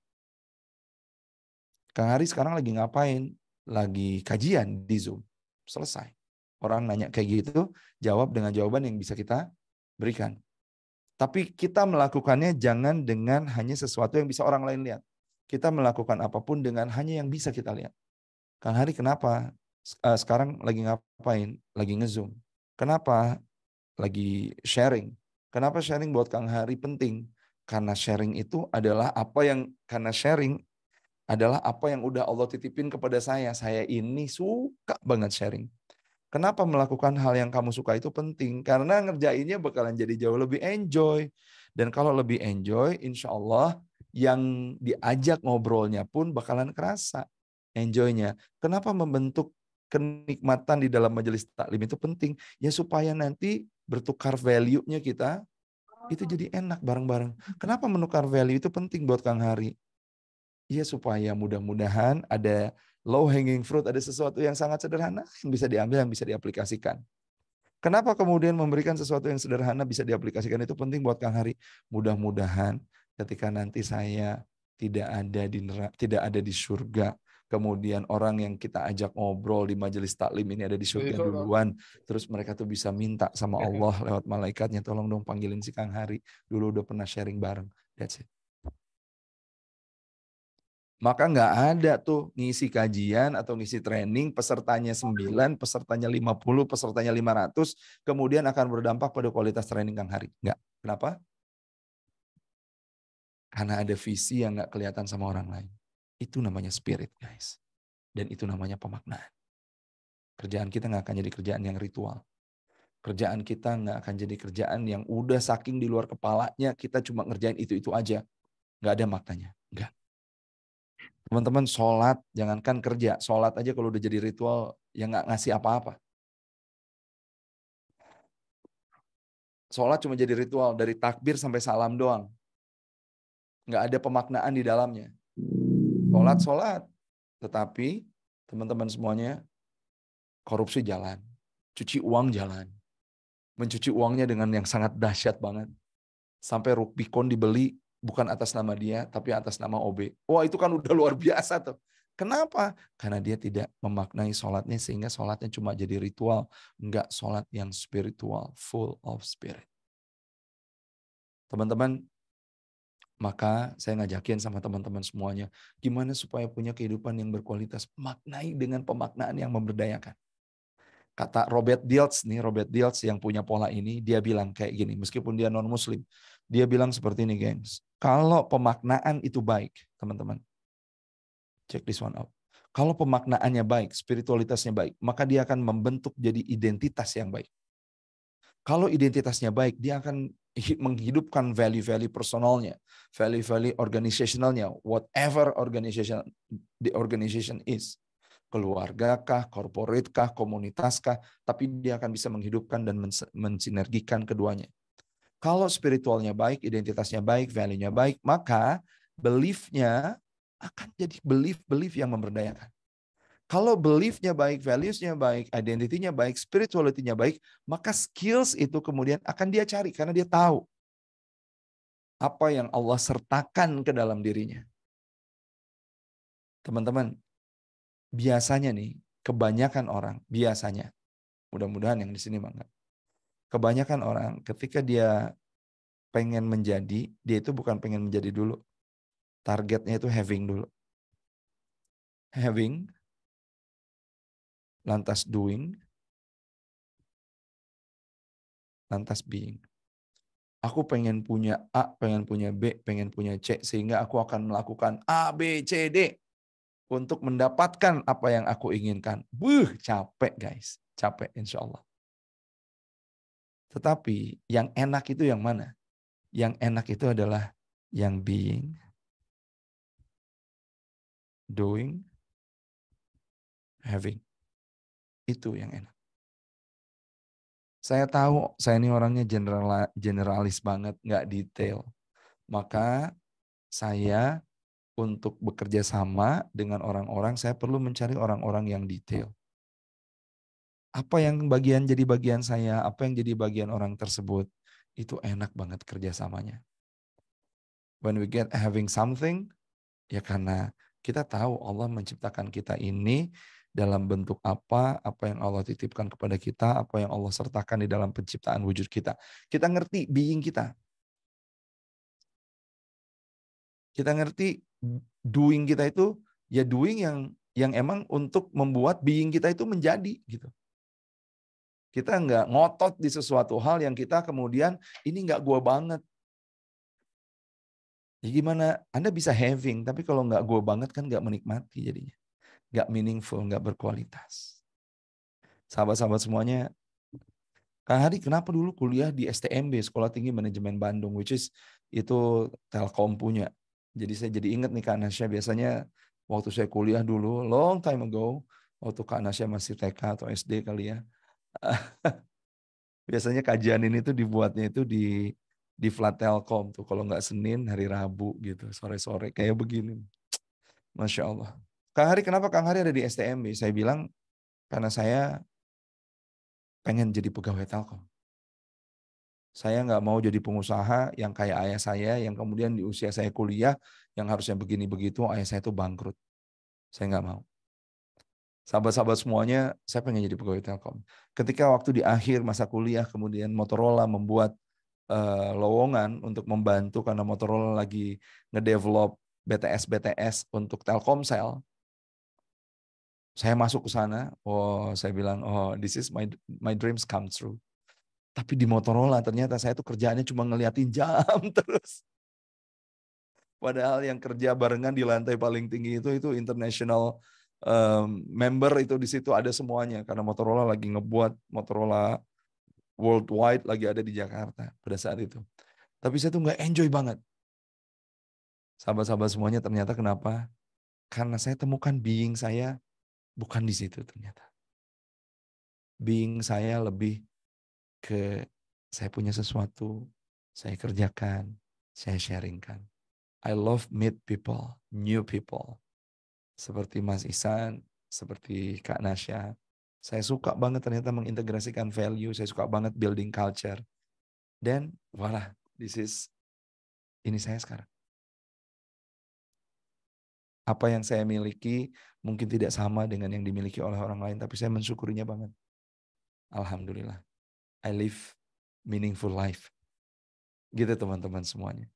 Kang Hari sekarang lagi ngapain? Lagi kajian di Zoom. Selesai. Orang nanya kayak gitu, jawab dengan jawaban yang bisa kita berikan. Tapi kita melakukannya jangan dengan hanya sesuatu yang bisa orang lain lihat. Kita melakukan apapun dengan hanya yang bisa kita lihat. Kang Hari kenapa? Sekarang lagi ngapain? Lagi nge-Zoom. Kenapa? Lagi sharing. Kenapa sharing buat Kang Hari penting? Karena sharing itu adalah apa yang udah Allah titipin kepada saya. Saya ini suka banget sharing. Kenapa melakukan hal yang kamu suka itu penting? Karena ngerjainnya bakalan jadi jauh lebih enjoy. Dan kalau lebih enjoy, insya Allah yang diajak ngobrolnya pun bakalan kerasa enjoynya. Kenapa membentuk kenikmatan di dalam majelis taklim itu penting? Ya supaya nanti bertukar value-nya kita, itu jadi enak bareng-bareng. Kenapa menukar value itu penting buat Kang Hari? Ya supaya mudah-mudahan ada low hanging fruit, ada sesuatu yang sangat sederhana yang bisa diambil, yang bisa diaplikasikan. Kenapa kemudian memberikan sesuatu yang sederhana bisa diaplikasikan itu penting buat Kang Hari? Mudah-mudahan ketika nanti saya tidak ada di surga, kemudian orang yang kita ajak ngobrol di majelis taklim ini ada di surga duluan, terus mereka tuh bisa minta sama Allah lewat malaikatnya, tolong dong panggilin si Kang Hari, dulu udah pernah sharing bareng. That's it. Maka nggak ada tuh ngisi kajian atau ngisi training, pesertanya 9, pesertanya 50, pesertanya 500, kemudian akan berdampak pada kualitas training Kang Hari. Nggak. Kenapa? Karena ada visi yang nggak kelihatan sama orang lain. Itu namanya spirit, guys. Dan itu namanya pemaknaan. Kerjaan kita nggak akan jadi kerjaan yang ritual. Kerjaan kita nggak akan jadi kerjaan yang udah saking di luar kepalanya, kita cuma ngerjain itu-itu aja. Nggak ada maknanya. Nggak. Teman-teman sholat, jangankan kerja. Sholat aja kalau udah jadi ritual, ya nggak ngasih apa-apa. Sholat cuma jadi ritual, dari takbir sampai salam doang. Nggak ada pemaknaan di dalamnya. Sholat. Tetapi teman-teman semuanya, korupsi jalan. Cuci uang jalan. Mencuci uangnya dengan yang sangat dahsyat banget. Sampai Rubicon dibeli, bukan atas nama dia, tapi atas nama OB. Wah itu kan udah luar biasa tuh. Kenapa? Karena dia tidak memaknai sholatnya sehingga sholatnya cuma jadi ritual. Enggak sholat yang spiritual, full of spirit. Teman-teman, maka saya ngajakin sama teman-teman semuanya, gimana supaya punya kehidupan yang berkualitas, maknai dengan pemaknaan yang memberdayakan. Kata Robert Dilts yang punya pola ini, dia bilang kayak gini, meskipun dia non-muslim. Dia bilang seperti ini, gengs. Kalau pemaknaan itu baik, teman-teman. Check this one out. Kalau pemaknaannya baik, spiritualitasnya baik, maka dia akan membentuk jadi identitas yang baik. Kalau identitasnya baik, dia akan menghidupkan value-value personalnya, value-value organizationalnya, whatever the organization is. Keluarga kah, corporate kah, komunitas kah, tapi dia akan bisa menghidupkan dan mensinergikan keduanya. Kalau spiritualnya baik, identitasnya baik, value-nya baik, maka belief-nya akan jadi belief yang memberdayakan. Kalau belief-nya baik, values-nya baik, identity-nya baik, spirituality-nya baik, maka skills itu kemudian akan dia cari karena dia tahu. apa yang Allah sertakan ke dalam dirinya. Teman-teman, biasanya nih, kebanyakan orang, biasanya, mudah-mudahan yang di sini enggak. Kebanyakan orang ketika dia pengen menjadi, dia itu bukan pengen menjadi dulu. Targetnya itu having dulu. Having, lantas doing, lantas being. Aku pengen punya A, pengen punya B, pengen punya C, sehingga aku akan melakukan A, B, C, D untuk mendapatkan apa yang aku inginkan. Capek guys, capek insya Allah. Tetapi yang enak itu yang mana? Yang enak itu adalah yang being, doing, having. Itu yang enak. Saya tahu saya ini orangnya generalis banget, nggak detail. Maka saya untuk bekerja sama dengan orang-orang, saya perlu mencari orang-orang yang detail. Apa yang jadi bagian saya, apa yang jadi bagian orang tersebut, itu enak banget kerjasamanya. When we get having something, ya karena kita tahu Allah menciptakan kita ini dalam bentuk apa yang Allah titipkan kepada kita, apa yang Allah sertakan di dalam penciptaan wujud kita. Kita ngerti being kita. Kita ngerti doing kita itu, ya doing yang emang untuk membuat being kita itu menjadi gitu. Kita nggak ngotot di sesuatu hal yang kita kemudian, ini nggak gua banget. Ya gimana, Anda bisa having, tapi kalau nggak gua banget kan nggak menikmati jadinya. Nggak meaningful, nggak berkualitas. Sahabat-sahabat semuanya, Kang Hari kenapa dulu kuliah di STMB, Sekolah Tinggi Manajemen Bandung, which is itu Telkom punya. Jadi saya jadi ingat nih Kak Nasya, biasanya waktu saya kuliah dulu, long time ago, waktu Kak Nasya masih TK atau SD kali ya, biasanya kajian ini tuh dibuatnya itu di Flat Telkom tuh, kalau nggak Senin, hari Rabu gitu, sore-sore kayak begini. Masya Allah. Kang Hari, kenapa Kang Hari ada di STMB? Saya bilang, karena saya pengen jadi pegawai Telkom. Saya nggak mau jadi pengusaha yang kayak ayah saya, yang kemudian di usia saya kuliah, yang harusnya begini begitu, ayah saya itu bangkrut. Saya nggak mau. Sahabat-sahabat semuanya, saya pengen jadi pegawai Telkom. Ketika waktu di akhir masa kuliah, kemudian Motorola membuat lowongan untuk membantu karena Motorola lagi ngedevelop BTS untuk Telkomsel. Saya masuk ke sana, saya bilang, this is my dreams come true. Tapi di Motorola ternyata saya tuh kerjaannya cuma ngeliatin jam terus. Padahal yang kerja barengan di lantai paling tinggi itu international member, itu di situ ada semuanya. Karena Motorola lagi ngebuat Motorola worldwide, lagi ada di Jakarta pada saat itu. Tapi saya tuh nggak enjoy banget. Sahabat-sahabat semuanya, ternyata kenapa? Karena saya temukan being saya bukan di situ ternyata. Being saya lebih ke saya punya sesuatu, saya kerjakan, saya sharingkan. I love meet people, new people. Seperti Mas Ihsan, seperti Kak Nasya. Saya suka banget ternyata mengintegrasikan value, saya suka banget building culture. Dan voila, ini saya sekarang. Apa yang saya miliki mungkin tidak sama dengan yang dimiliki oleh orang lain, tapi saya mensyukurinya banget. Alhamdulillah. I live meaningful life. Gitu teman-teman semuanya.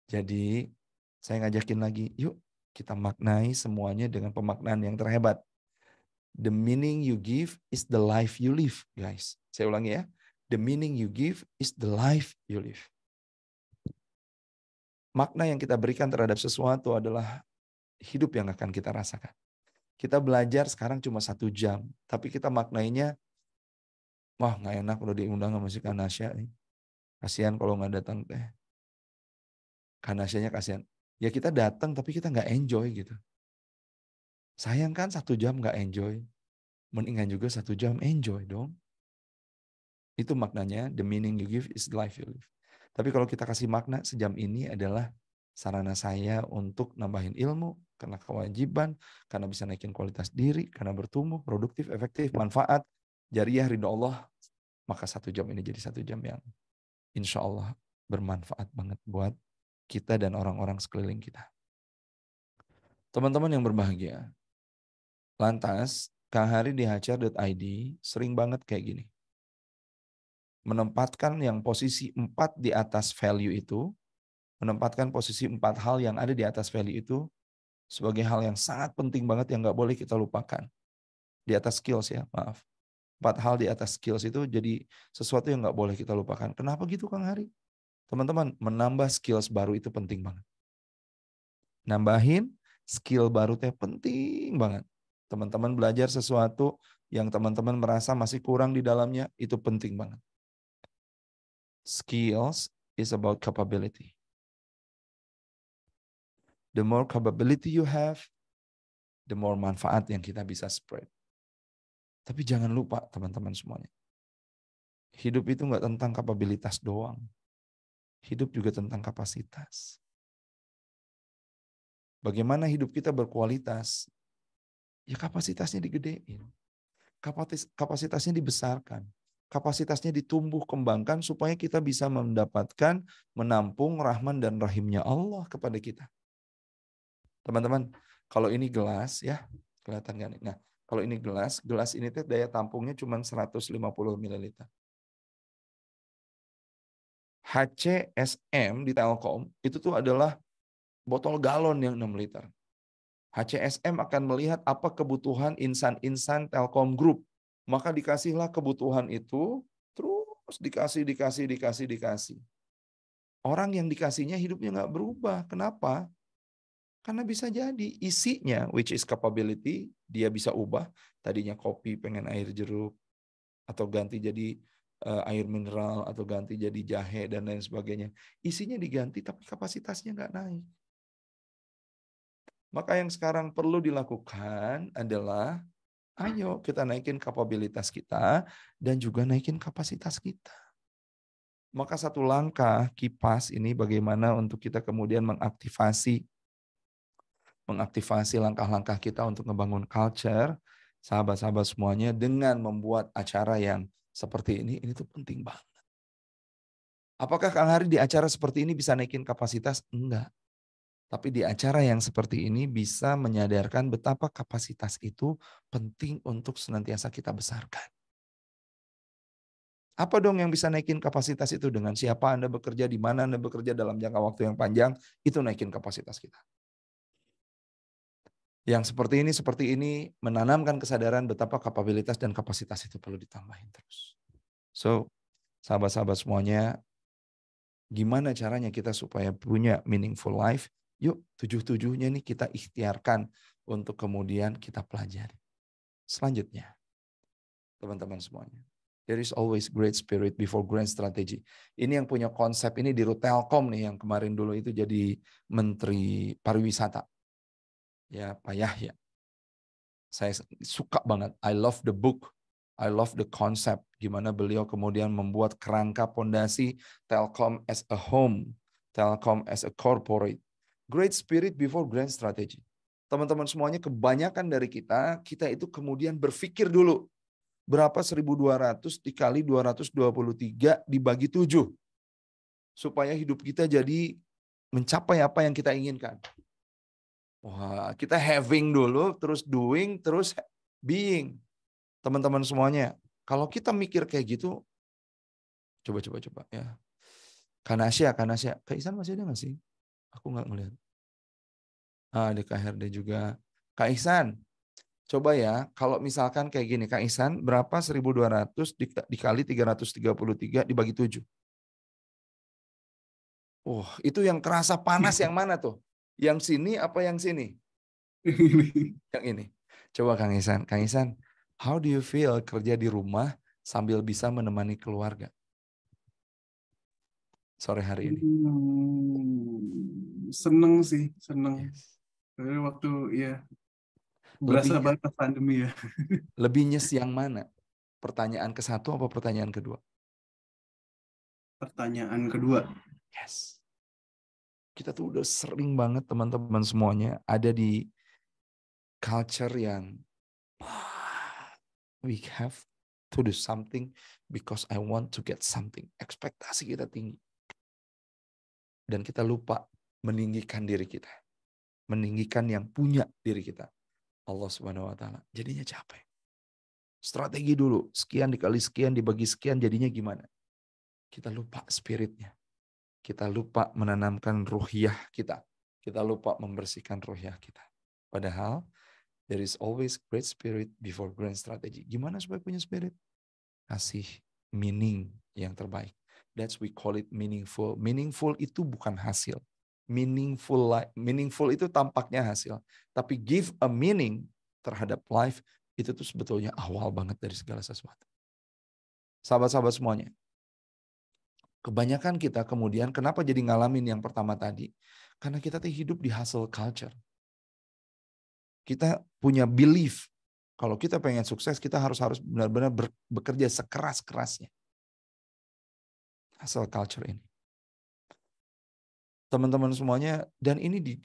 Jadi saya ngajakin lagi, yuk kita maknai semuanya dengan pemaknaan yang terhebat. The meaning you give is the life you live, guys. Saya ulangi ya. The meaning you give is the life you live. Makna yang kita berikan terhadap sesuatu adalah hidup yang akan kita rasakan. Kita belajar sekarang cuma 1 jam, tapi kita maknainya, wah nggak enak udah diundang sama si Kak Nasya nih. Kasihan kalau nggak datang teh. Kak Nasyanya kasihan. Ya kita datang tapi kita nggak enjoy gitu. Sayang kan 1 jam nggak enjoy. Mendingan juga 1 jam enjoy dong. Itu maknanya, the meaning you give is the life you live. Tapi kalau kita kasih makna, sejam ini adalah sarana saya untuk nambahin ilmu, karena kewajiban, karena bisa naikin kualitas diri, karena bertumbuh, produktif, efektif, manfaat, jariah, ridho Allah. Maka 1 jam ini jadi 1 jam yang insya Allah bermanfaat banget buat kita dan orang-orang sekeliling kita. Teman-teman yang berbahagia, lantas Kang Hari di HR.id sering banget kayak gini. Menempatkan yang posisi 4 di atas value itu, menempatkan posisi 4 hal yang ada di atas value itu sebagai hal yang sangat penting banget yang nggak boleh kita lupakan. Di atas skills ya, maaf. 4 hal di atas skills itu jadi sesuatu yang nggak boleh kita lupakan. Kenapa gitu Kang Hari? Teman-teman, menambah skills baru itu penting banget. Nambahin skill baru teh penting banget. Teman-teman belajar sesuatu yang teman-teman merasa masih kurang di dalamnya, itu penting banget. Skills is about capability. The more capability you have, the more manfaat yang kita bisa spread. Tapi jangan lupa teman-teman semuanya. Hidup itu nggak tentang kapabilitas doang. Hidup juga tentang kapasitas. Bagaimana hidup kita berkualitas? Ya kapasitasnya digedein. Kapasitasnya dibesarkan. Kapasitasnya ditumbuh kembangkan supaya kita bisa mendapatkan, menampung rahman dan rahimnya Allah kepada kita. Teman-teman, kalau ini gelas ya, kelihatan nggak nih? Nah, kalau ini gelas ini tuh daya tampungnya cuma 150 ml. HCSM di Telkom itu tuh adalah botol galon yang 6 liter. HCSM akan melihat apa kebutuhan insan-insan Telkom Group. Maka dikasihlah kebutuhan itu, terus dikasih. Orang yang dikasihnya hidupnya nggak berubah. Kenapa? Karena bisa jadi isinya, which is capability, dia bisa ubah. Tadinya kopi pengen air jeruk, atau ganti jadi air mineral, atau ganti jadi jahe, dan lain sebagainya. Isinya diganti, tapi kapasitasnya nggak naik. Maka yang sekarang perlu dilakukan adalah, ayo kita naikin kapabilitas kita dan juga naikin kapasitas kita. Maka satu langkah kipas ini bagaimana untuk kita kemudian mengaktifasi langkah-langkah kita untuk membangun culture, sahabat-sahabat semuanya, dengan membuat acara yang seperti ini tuh penting banget. Apakah Kang Hari di acara seperti ini bisa naikin kapasitas? Enggak. Tapi di acara yang seperti ini bisa menyadarkan betapa kapasitas itu penting untuk senantiasa kita besarkan. Apa dong yang bisa naikin kapasitas itu? Dengan siapa Anda bekerja, di mana Anda bekerja dalam jangka waktu yang panjang, itu naikin kapasitas kita. Yang seperti ini menanamkan kesadaran betapa kapabilitas dan kapasitas itu perlu ditambahin terus. So, sahabat-sahabat semuanya, gimana caranya kita supaya punya meaningful life? Yuk, 7-7-nya nih kita ikhtiarkan untuk kemudian kita pelajari. Selanjutnya, teman-teman semuanya, there is always great spirit before grand strategy. Ini yang punya konsep ini di Telkom nih, yang kemarin dulu itu jadi Menteri Pariwisata. Ya, Pak Yahya. Saya suka banget. I love the book. I love the concept. Gimana beliau kemudian membuat kerangka pondasi Telkom as a home. Telkom as a corporate. Great spirit before grand strategy. Teman-teman semuanya, kebanyakan dari kita itu kemudian berpikir dulu. Berapa 1.200 dikali 223 dibagi 7. Supaya hidup kita jadi mencapai apa yang kita inginkan. Wah, kita having dulu, terus doing, terus being. Teman-teman semuanya, kalau kita mikir kayak gitu, coba ya. Kanasya. Kak Ihsan masih ada nggak sih? Aku nggak ngeliat. Ada Kak Herde juga. Kak Ihsan, coba ya, kalau misalkan kayak gini, Kak Ihsan, berapa 1.200 dikali 333 dibagi 7? Itu yang kerasa panas yang mana tuh? Yang sini apa yang sini? Yang ini. Coba Kang Ihsan, how do you feel kerja di rumah sambil bisa menemani keluarga sore hari ini? Seneng sih. Yes. Waktu ya berasa banget pandemi ya. Lebih nyes yang mana? Pertanyaan ke-1 apa pertanyaan kedua? Pertanyaan kedua. Yes. Kita tuh udah sering banget teman-teman semuanya ada di culture yang we have to do something because I want to get something. Ekspektasi kita tinggi. Dan kita lupa meninggikan diri kita. Meninggikan yang punya diri kita. Allah Subhanahu wa Ta'ala. Jadinya capek. Strategi dulu. Sekian dikali sekian dibagi sekian jadinya gimana? Kita lupa spiritnya. Kita lupa menanamkan ruhiyah kita. Kita lupa membersihkan ruhiyah kita. Padahal there is always great spirit before grand strategy. Gimana supaya punya spirit? Kasih meaning yang terbaik. That's we call it meaningful. Meaningful itu bukan hasil. Meaningful itu tampaknya hasil. Tapi give a meaning terhadap life itu tuh sebetulnya awal banget dari segala sesuatu. Sahabat-sahabat semuanya. Kebanyakan kita kemudian kenapa jadi ngalamin yang pertama tadi? Karena kita tuh hidup di hustle culture. Kita punya belief. Kalau kita pengen sukses, kita harus benar-benar bekerja sekeras-kerasnya. Hustle culture ini. Teman-teman semuanya, dan ini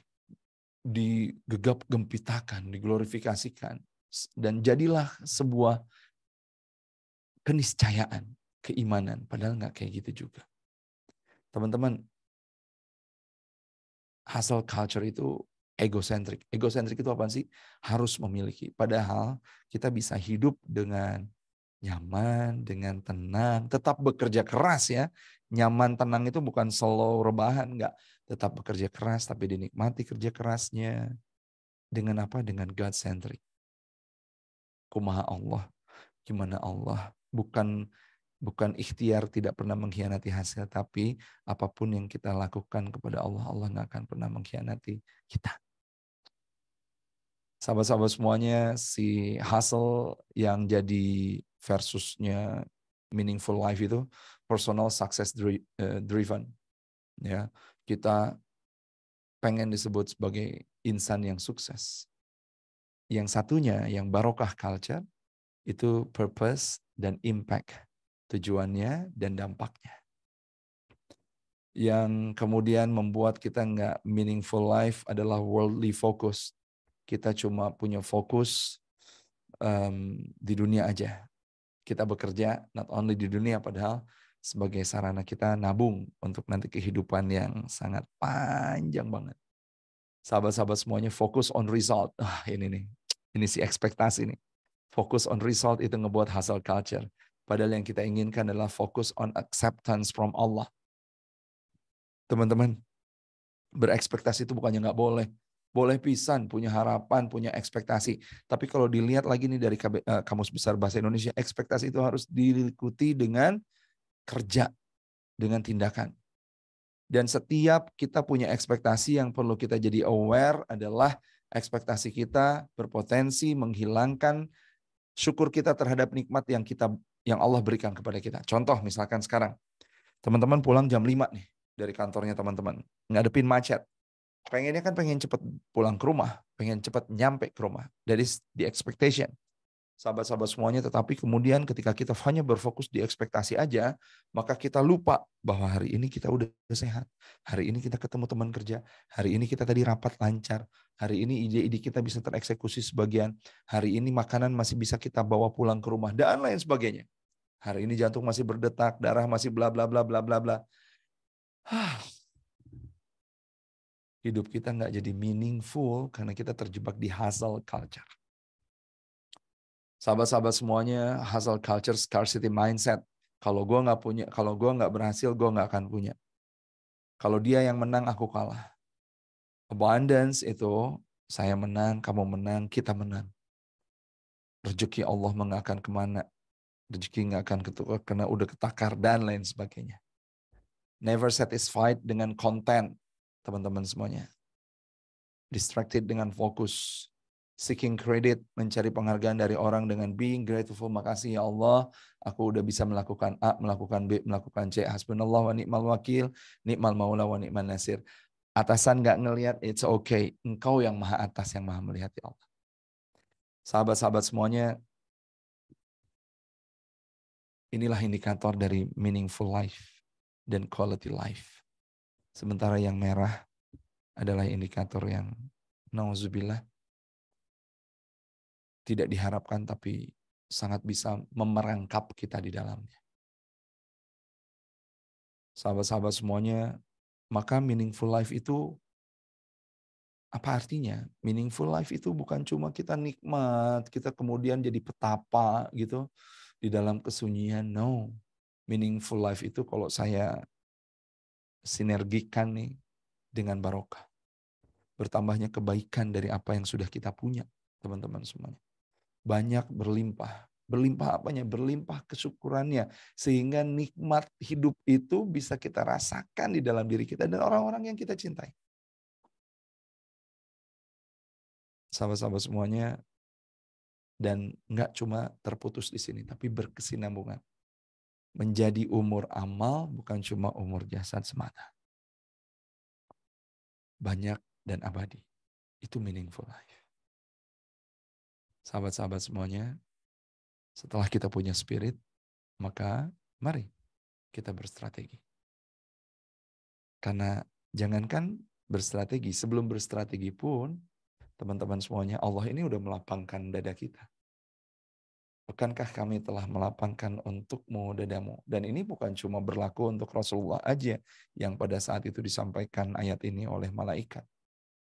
digegap gempitakan, diglorifikasikan. Dan jadilah sebuah keniscayaan, keimanan. Padahal nggak kayak gitu juga. Teman-teman, hustle culture itu egosentrik. Egosentrik itu apa sih? Harus memiliki. Padahal kita bisa hidup dengan nyaman, dengan tenang, tetap bekerja keras ya. Nyaman, tenang itu bukan slow rebahan, enggak. Tetap bekerja keras, tapi dinikmati kerja kerasnya. Dengan apa? Dengan God-centric. Kumaha Allah, gimana Allah. Bukan ikhtiar tidak pernah mengkhianati hasil, tapi apapun yang kita lakukan kepada Allah, Allah nggak akan pernah mengkhianati kita. Sahabat-sahabat semuanya, si hustle yang jadi versusnya meaningful life itu personal success driven. Ya, kita pengen disebut sebagai insan yang sukses. Yang satunya, yang barokah culture, itu purpose dan impact. Tujuannya dan dampaknya. Yang kemudian membuat kita nggak meaningful life adalah worldly focus. Kita cuma punya fokus di dunia aja. Kita bekerja not only di dunia, padahal sebagai sarana kita nabung untuk nanti kehidupan yang sangat panjang banget. Sahabat-sahabat semuanya fokus on result. Ini si ekspektasi nih. Fokus on result itu ngebuat hustle culture. Padahal yang kita inginkan adalah fokus on acceptance from Allah. Teman-teman, berekspektasi itu bukannya nggak boleh. Boleh pisan, punya harapan, punya ekspektasi. Tapi kalau dilihat lagi nih dari Kamus Besar Bahasa Indonesia, ekspektasi itu harus diikuti dengan kerja, dengan tindakan. Dan setiap kita punya ekspektasi yang perlu kita jadi aware adalah ekspektasi kita berpotensi menghilangkan syukur kita terhadap nikmat yang Allah berikan kepada kita. Contoh misalkan sekarang, teman-teman pulang jam 5 nih dari kantornya teman-teman, ngadepin macet. Pengennya kan pengen cepat pulang ke rumah, pengen cepat nyampe ke rumah. That is the expectation. Sahabat-sahabat semuanya, tetapi kemudian ketika kita hanya berfokus di ekspektasi aja, maka kita lupa bahwa hari ini kita udah sehat. Hari ini kita ketemu teman kerja. Hari ini kita tadi rapat lancar. Hari ini ide-ide kita bisa tereksekusi sebagian. Hari ini makanan masih bisa kita bawa pulang ke rumah dan lain sebagainya. Hari ini jantung masih berdetak, darah masih bla bla bla bla bla bla. Hidup kita nggak jadi meaningful karena kita terjebak di hustle culture. Sahabat-sahabat semuanya, hustle culture, scarcity mindset. Kalau gue nggak berhasil, gue nggak akan punya. Kalau dia yang menang, aku kalah. Abundance itu saya menang, kamu menang, kita menang. Rezeki Allah nggak akan kemana. Rezeki nggak akan ketukar karena udah ketakar dan lain sebagainya. Never satisfied dengan konten, teman-teman semuanya. Distracted dengan fokus. Seeking credit, mencari penghargaan dari orang dengan being grateful. Makasih ya Allah, aku udah bisa melakukan A, melakukan B, melakukan C. Hasbunallah wa ni'mal wakil, ni'mal maula wa ni'mal nasir. Atasan nggak ngelihat, it's okay. Engkau yang maha atas, yang maha melihat ya Allah. Sahabat-sahabat semuanya, inilah indikator dari meaningful life dan quality life. Sementara yang merah adalah indikator yang nauzubillah tidak diharapkan tapi sangat bisa memerangkap kita di dalamnya. Sahabat-sahabat semuanya, Maka meaningful life itu apa artinya? Meaningful life itu bukan cuma kita nikmat, kita kemudian jadi petapa gitu di dalam kesunyian. No. Meaningful life itu kalau saya sinergikan nih dengan barokah. Bertambahnya kebaikan dari apa yang sudah kita punya, teman-teman semuanya. Banyak berlimpah. Berlimpah apanya? Berlimpah kesyukurannya. Sehingga nikmat hidup itu bisa kita rasakan di dalam diri kita dan orang-orang yang kita cintai. Sahabat-sahabat semuanya, dan nggak cuma terputus di sini, tapi berkesinambungan. Menjadi umur amal bukan cuma umur jasad semata. Banyak dan abadi. Itu meaningful life. Sahabat-sahabat semuanya, setelah kita punya spirit, maka mari kita berstrategi. Karena jangankan berstrategi, sebelum berstrategi pun, teman-teman semuanya, Allah ini udah melapangkan dada kita. Bukankah kami telah melapangkan untukmu dadamu? Dan ini bukan cuma berlaku untuk Rasulullah aja yang pada saat itu disampaikan ayat ini oleh malaikat.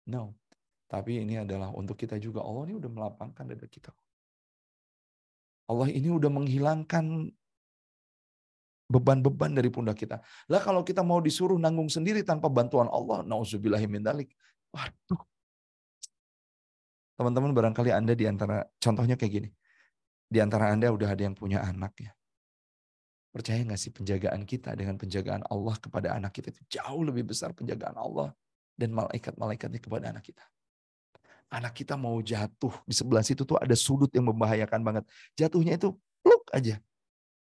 No. Tapi ini adalah untuk kita juga. Allah ini udah melapangkan dada kita. Allah ini udah menghilangkan beban-beban dari pundak kita. Lah kalau kita mau disuruh nanggung sendiri tanpa bantuan Allah, nauzubillahi min dzalik. Waduh. Teman-teman barangkali Anda di antara, contohnya kayak gini. Di antara Anda udah ada yang punya anak ya. Percaya nggak sih penjagaan kita dengan penjagaan Allah kepada anak kita itu jauh lebih besar penjagaan Allah dan malaikat-malaikatnya kepada anak kita. Anak kita mau jatuh, di sebelah situ tuh ada sudut yang membahayakan banget. Jatuhnya itu pluk aja.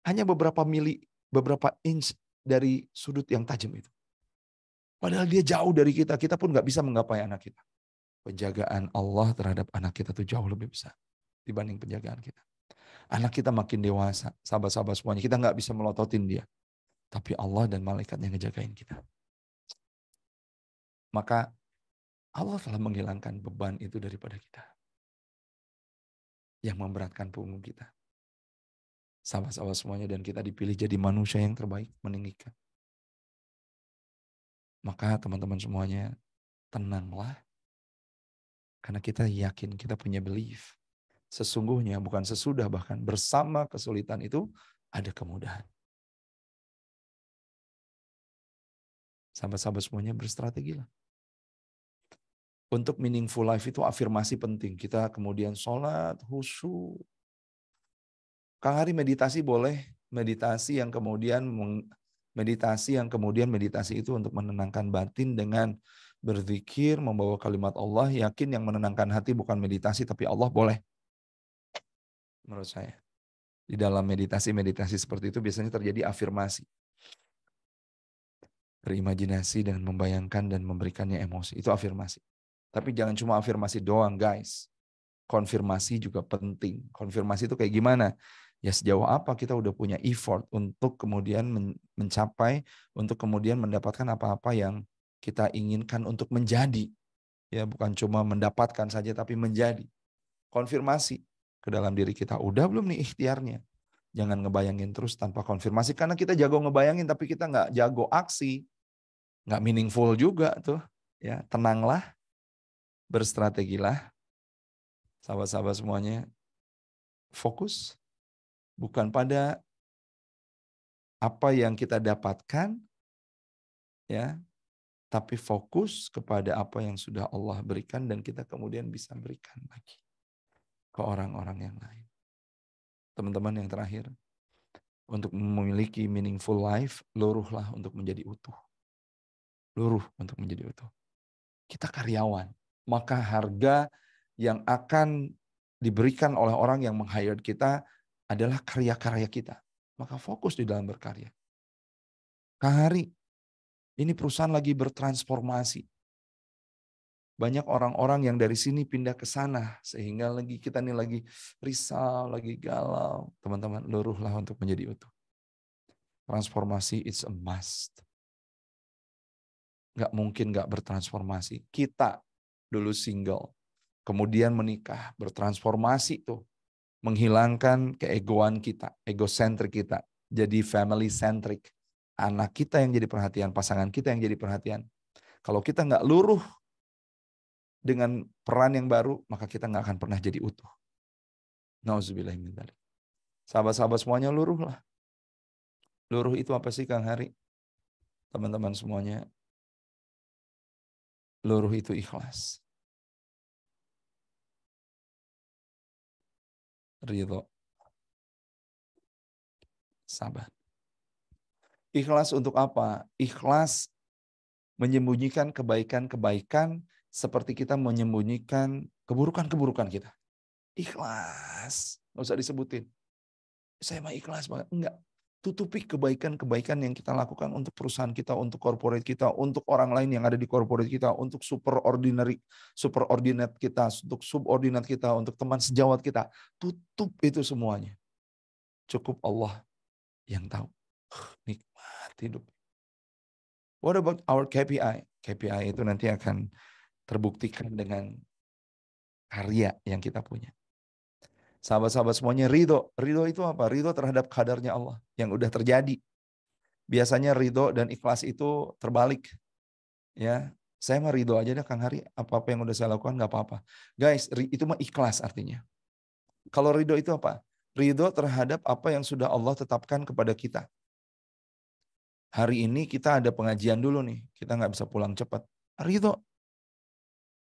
Hanya beberapa inch dari sudut yang tajam itu. Padahal dia jauh dari kita, kita pun nggak bisa menggapai anak kita. Penjagaan Allah terhadap anak kita tuh jauh lebih besar dibanding penjagaan kita. Anak kita makin dewasa, sahabat-sahabat semuanya, kita nggak bisa melototin dia. Tapi Allah dan malaikatnya ngejagain kita. Maka Allah telah menghilangkan beban itu daripada kita. Yang memberatkan punggung kita. Sahabat-sahabat semuanya, dan kita dipilih jadi manusia yang terbaik, meninggikan. Maka teman-teman semuanya, tenanglah. Karena kita yakin, kita punya belief. Sesungguhnya, bukan sesudah, bahkan bersama kesulitan itu ada kemudahan. Sahabat-sahabat semuanya berstrategilah. Untuk meaningful life itu afirmasi penting. Kita kemudian sholat, khusyuk. Kang Hari meditasi boleh. Meditasi yang kemudian meditasi itu untuk menenangkan batin dengan berzikir, membawa kalimat Allah. Yakin yang menenangkan hati bukan meditasi, tapi Allah boleh. Menurut saya. Di dalam meditasi seperti itu biasanya terjadi afirmasi. Berimajinasi dan membayangkan dan memberikannya emosi. Itu afirmasi. Tapi jangan cuma afirmasi doang, guys. Konfirmasi juga penting. Konfirmasi itu kayak gimana? Ya sejauh apa kita udah punya effort untuk kemudian mencapai, untuk kemudian mendapatkan apa-apa yang kita inginkan untuk menjadi. Ya bukan cuma mendapatkan saja, tapi menjadi. Konfirmasi ke dalam diri kita. Udah belum nih ikhtiarnya? Jangan ngebayangin terus tanpa konfirmasi. Karena kita jago ngebayangin, tapi kita nggak jago aksi. Nggak meaningful juga tuh. Ya, tenanglah, berstrategilah. Sahabat-sahabat semuanya, fokus bukan pada apa yang kita dapatkan, ya, tapi fokus kepada apa yang sudah Allah berikan dan kita kemudian bisa berikan lagi ke orang-orang yang lain. Teman-teman yang terakhir, untuk memiliki meaningful life, luruhlah untuk menjadi utuh. Luruh untuk menjadi utuh. Kita karyawan, maka harga yang akan diberikan oleh orang yang meng-hire kita adalah karya-karya kita. Maka fokus di dalam berkarya. Kang Hari, ini perusahaan lagi bertransformasi. Banyak orang-orang yang dari sini pindah ke sana. Sehingga kita nih lagi risau, lagi galau. Teman-teman, luruhlah untuk menjadi utuh. Transformasi it's a must. Nggak mungkin nggak bertransformasi. Kita dulu single, kemudian menikah, bertransformasi tuh. Menghilangkan keegoan kita, egocentrik kita. Jadi family centric. anak kita yang jadi perhatian, pasangan kita yang jadi perhatian. Kalau kita nggak luruh dengan peran yang baru, maka kita nggak akan pernah jadi utuh. Nauzubillah min dzalik. Sahabat-sahabat semuanya luruhlah. Luruh itu apa sih Kang Hari? Teman-teman semuanya, luruh itu ikhlas. Ridho. Sabar. Ikhlas untuk apa? Ikhlas menyembunyikan kebaikan-kebaikan seperti kita menyembunyikan keburukan-keburukan kita. Ikhlas. Nggak usah disebutin. Saya mah ikhlas banget. Enggak. Tutupi kebaikan-kebaikan yang kita lakukan untuk perusahaan kita, untuk corporate kita, untuk orang lain yang ada di corporate kita, untuk superordinate kita, untuk subordinate kita, untuk teman sejawat kita. Tutup itu semuanya. Cukup Allah yang tahu. Nikmat hidup. What about our KPI? KPI itu nanti akan terbuktikan dengan karya yang kita punya. Sahabat-sahabat semuanya, ridho. Ridho itu apa? Ridho terhadap kadarnya Allah yang udah terjadi. Biasanya ridho dan ikhlas itu terbalik. Ya, saya mah ridho aja deh Kang Hari. Apa-apa yang udah saya lakukan nggak apa-apa. Guys, itu mah ikhlas artinya. Kalau ridho itu apa? Ridho terhadap apa yang sudah Allah tetapkan kepada kita. Hari ini kita ada pengajian dulu nih. Kita nggak bisa pulang cepat. Ridho.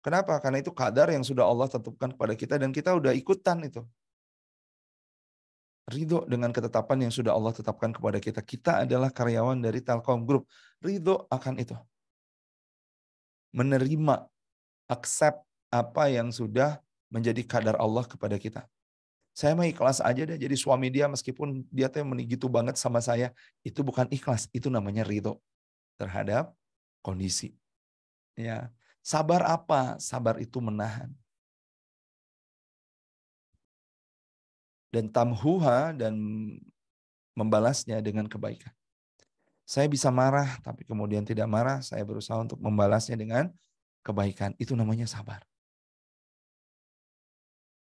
Kenapa? Karena itu kadar yang sudah Allah tetapkan kepada kita dan kita udah ikutan itu. Ridho dengan ketetapan yang sudah Allah tetapkan kepada kita. Kita adalah karyawan dari Telkom Group. Ridho akan itu. Menerima, accept apa yang sudah menjadi kadar Allah kepada kita. Saya mah ikhlas aja deh jadi suami dia meskipun dia tuh gitu banget sama saya. Itu bukan ikhlas, itu namanya ridho terhadap kondisi. Ya. Sabar apa? Sabar itu menahan. Dan tamhuha dan membalasnya dengan kebaikan. Saya bisa marah, tapi kemudian tidak marah. Saya berusaha untuk membalasnya dengan kebaikan. Itu namanya sabar.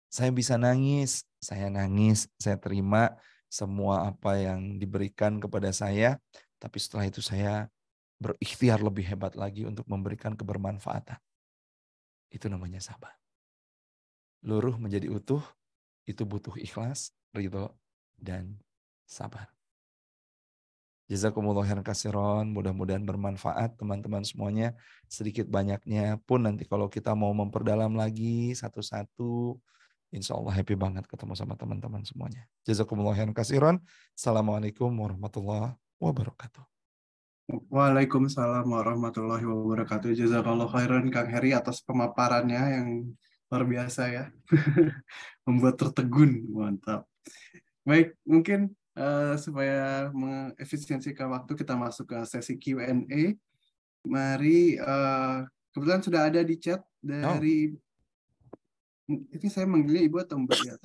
Saya bisa nangis, saya terima semua apa yang diberikan kepada saya. Tapi setelah itu saya berikhtiar lebih hebat lagi untuk memberikan kebermanfaatan. Itu namanya sabar. Luruh menjadi utuh, itu butuh ikhlas, ridho, dan sabar. Jazakumullah khairan katsiran, mudah-mudahan bermanfaat teman-teman semuanya. Sedikit banyaknya pun nanti kalau kita mau memperdalam lagi satu-satu, insya Allah happy banget ketemu sama teman-teman semuanya. Jazakumullah khairan katsiran. Assalamualaikum warahmatullahi wabarakatuh. Waalaikumsalam warahmatullahi wabarakatuh. Jazakallah khairan Kang Heri atas pemaparannya yang luar biasa ya. Membuat tertegun, mantap. Baik, mungkin supaya mengefisiensikan waktu kita masuk ke sesi Q&A. Mari, kebetulan sudah ada di chat dari, ini saya manggilnya Ibu atau Mbak ya?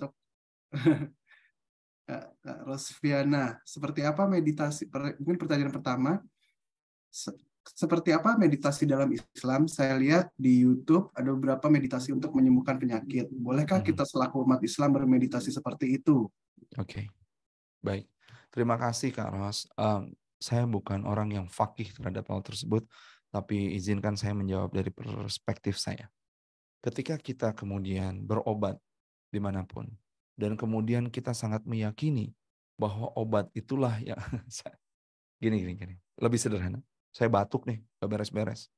Rosviana, seperti apa meditasi, mungkin pertanyaan pertama, seperti apa meditasi dalam Islam? Saya lihat di YouTube ada beberapa meditasi untuk menyembuhkan penyakit. Bolehkah kita selaku umat Islam bermeditasi seperti itu? Oke, baik. Terima kasih Kak Ros. Saya bukan orang yang faqih terhadap hal tersebut, tapi izinkan saya menjawab dari perspektif saya. Ketika kita kemudian berobat dimanapun, dan kemudian kita sangat meyakini bahwa obat itulah yang gini, lebih sederhana. Saya batuk nih, gak beres-beres.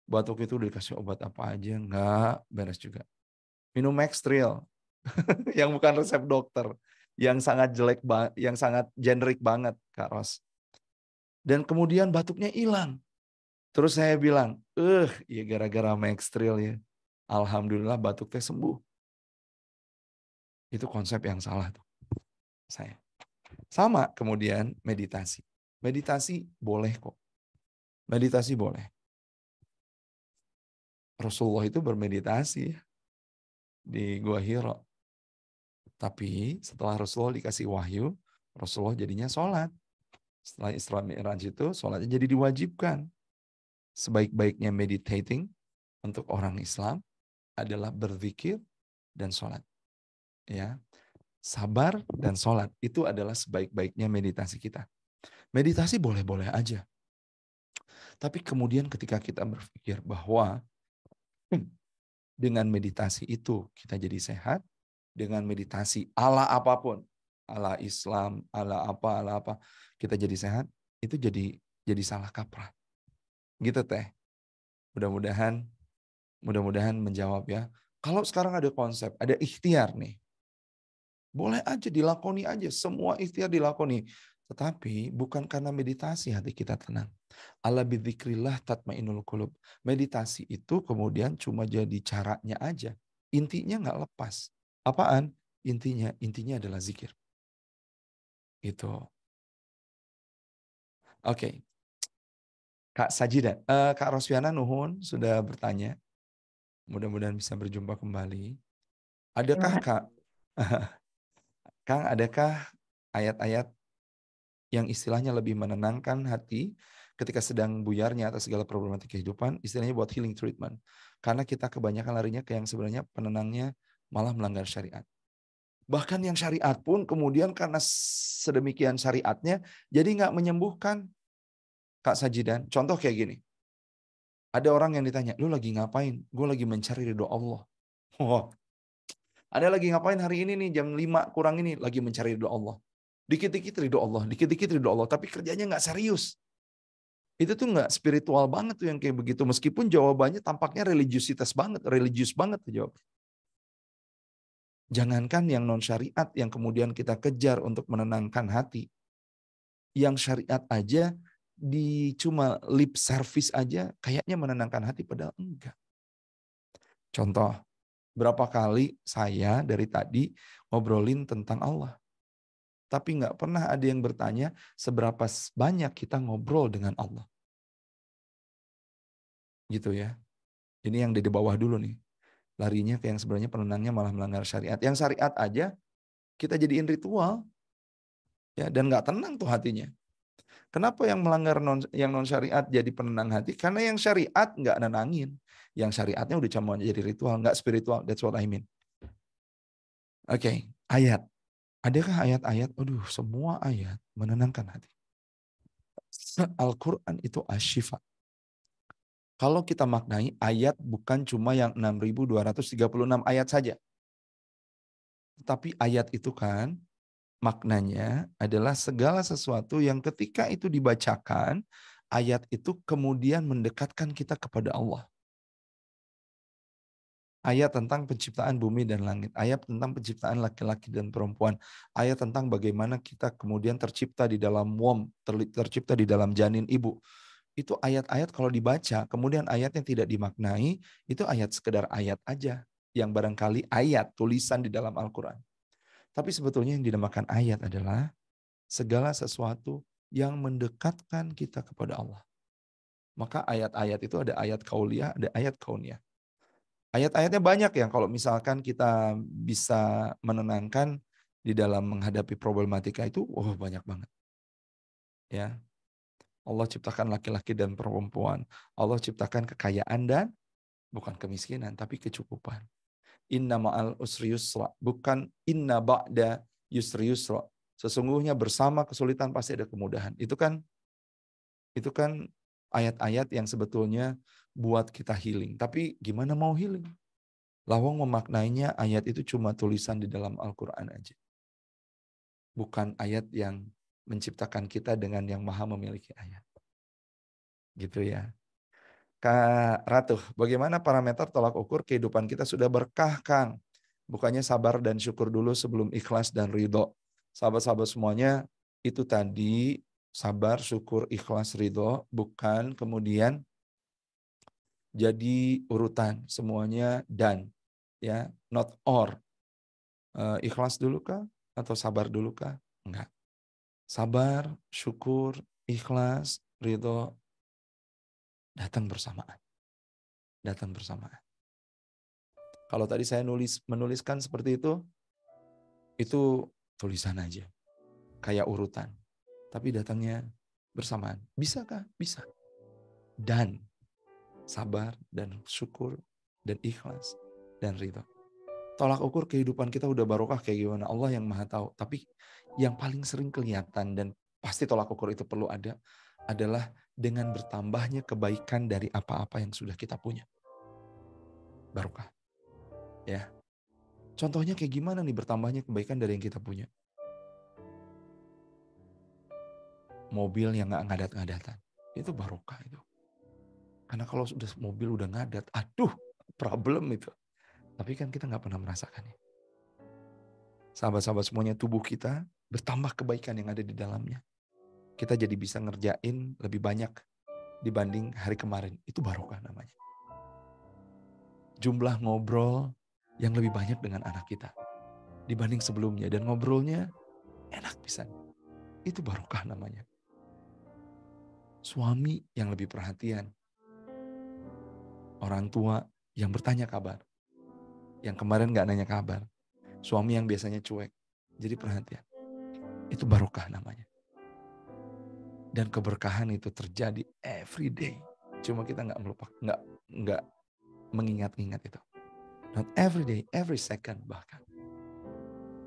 Batuk itu udah dikasih obat apa aja, nggak beres juga. Minum Maxtril, yang bukan resep dokter, yang sangat jelek, yang sangat generik banget, Kak Ros. Dan kemudian batuknya hilang. Terus saya bilang, ya gara-gara Maxtril ya. Alhamdulillah batuknya sembuh. Itu konsep yang salah tuh. Saya. Sama kemudian meditasi. Meditasi boleh kok. Meditasi boleh. Rasulullah itu bermeditasi di Gua Hira. Tapi setelah Rasulullah dikasih wahyu, Rasulullah jadinya sholat. Setelah Isra Mi'raj itu, sholatnya jadi diwajibkan. Sebaik-baiknya meditating untuk orang Islam adalah berzikir dan sholat. Ya, sabar dan sholat itu adalah sebaik-baiknya meditasi kita. Meditasi boleh-boleh aja. Tapi kemudian ketika kita berpikir bahwa dengan meditasi itu kita jadi sehat, dengan meditasi ala apapun, ala Islam, ala apa, kita jadi sehat, itu jadi salah kaprah. Gitu Teh. Mudah-mudahan menjawab ya. Kalau sekarang ada konsep, ada ikhtiar nih. Boleh aja dilakoni aja, semua ikhtiar dilakoni. Tetapi bukan karena meditasi hati kita tenang. Ala bidzikrillah tatmainul qulub. Meditasi itu kemudian cuma jadi caranya aja. Intinya nggak lepas. Apaan? Intinya adalah zikir. Gitu. Oke. Kak Sajida, Kak Rosviana nuhun sudah bertanya. Mudah-mudahan bisa berjumpa kembali. Adakah Kak, Kang, adakah ayat-ayat yang istilahnya lebih menenangkan hati ketika sedang buyarnya atas segala problematik kehidupan, istilahnya buat healing treatment. Karena kita kebanyakan larinya ke yang sebenarnya penenangnya malah melanggar syariat. Bahkan yang syariat pun kemudian karena sedemikian syariatnya, jadi nggak menyembuhkan. Kak Sajidan, contoh kayak gini. Ada orang yang ditanya, lu lagi ngapain? Gue lagi mencari ridho Allah. Oh, ada lagi ngapain hari ini nih jam 5 kurang ini? Lagi mencari ridho Allah. Dikit-dikit ridho Allah, dikit-dikit ridho Allah. Tapi kerjanya nggak serius. Itu tuh nggak spiritual banget tuh yang kayak begitu. Meskipun jawabannya tampaknya religiusitas banget, religius banget tuh jawab. Jangankan yang non syariat yang kemudian kita kejar untuk menenangkan hati. Yang syariat aja di cuma lip service aja kayaknya menenangkan hati padahal enggak. Contoh, berapa kali saya dari tadi ngobrolin tentang Allah. Tapi nggak pernah ada yang bertanya seberapa banyak kita ngobrol dengan Allah. Gitu ya. Ini yang di bawah dulu nih. Larinya ke yang sebenarnya penenangnya malah melanggar syariat. Yang syariat aja kita jadiin ritual. Ya, dan nggak tenang tuh hatinya. Kenapa yang melanggar yang non syariat jadi penenang hati? Karena yang syariat nggak nenangin. Yang syariatnya udah cuma jadi ritual, nggak spiritual. That's what I mean. Oke, ayat. Adakah ayat-ayat? Aduh, semua ayat menenangkan hati. Al-Quran itu asyifa. Kalau kita maknai ayat bukan cuma yang 6.236 ayat saja. Tapi ayat itu kan maknanya adalah segala sesuatu yang ketika itu dibacakan, ayat itu kemudian mendekatkan kita kepada Allah. Ayat tentang penciptaan bumi dan langit, ayat tentang penciptaan laki-laki dan perempuan, ayat tentang bagaimana kita kemudian tercipta di dalam womb, tercipta di dalam janin ibu. Itu ayat-ayat kalau dibaca, kemudian ayat yang tidak dimaknai, itu ayat sekedar ayat aja, yang barangkali ayat tulisan di dalam Al-Quran. Tapi sebetulnya yang dinamakan ayat adalah segala sesuatu yang mendekatkan kita kepada Allah. Maka ayat-ayat itu ada ayat kauliyah, ada ayat kauniyah. Ayat-ayatnya banyak yang kalau misalkan kita bisa menenangkan di dalam menghadapi problematika itu, banyak banget. Ya, Allah ciptakan laki-laki dan perempuan. Allah ciptakan kekayaan dan bukan kemiskinan, tapi kecukupan. Inna ma'al usri yusra, bukan inna ba'da yusri yusra. Sesungguhnya bersama kesulitan pasti ada kemudahan. Itu kan ayat-ayat yang sebetulnya buat kita healing. Tapi gimana mau healing? Lawang memaknainya ayat itu cuma tulisan di dalam Al-Quran aja. Bukan ayat yang menciptakan kita dengan yang maha memiliki ayat. Gitu ya. Kak Ratu, bagaimana parameter tolak ukur kehidupan kita sudah berkah, Kang? Bukannya sabar dan syukur dulu sebelum ikhlas dan ridho. Sahabat-sahabat semuanya, itu tadi sabar, syukur, ikhlas, ridho, bukan kemudian jadi urutan semuanya dan ya, not or. Ikhlas dulu kah atau sabar dulu kah? Enggak. Sabar, syukur, ikhlas, ridho datang bersamaan. Datang bersamaan. Kalau tadi saya menuliskan seperti itu tulisan aja. Kayak urutan. Tapi datangnya bersamaan. Bisakah? Bisa. Dan sabar, dan syukur, dan ikhlas, dan ridho. Tolak ukur kehidupan kita udah barokah kayak gimana. Allah yang maha tahu. Tapi yang paling sering kelihatan dan pasti tolak ukur itu perlu ada, adalah dengan bertambahnya kebaikan dari apa-apa yang sudah kita punya. Barokah. Ya. Contohnya kayak gimana nih bertambahnya kebaikan dari yang kita punya? Mobil yang gak ngadat-ngadatan. Itu barokah itu. Karena kalau sudah mobil udah ngadat, aduh, problem itu. Tapi kan kita gak pernah merasakannya. Sahabat-sahabat semuanya, tubuh kita bertambah kebaikan yang ada di dalamnya. Kita jadi bisa ngerjain lebih banyak dibanding hari kemarin. Itu barokah namanya. Jumlah ngobrol yang lebih banyak dengan anak kita dibanding sebelumnya. Dan ngobrolnya enak pisan. Itu barokah namanya. Suami yang lebih perhatian. Orang tua yang bertanya kabar. Yang kemarin gak nanya kabar. Suami yang biasanya cuek. Jadi perhatian. Itu barokah namanya. Dan keberkahan itu terjadi every day. Cuma kita nggak melupakan, nggak mengingat-ingat itu. Not every day, every second bahkan.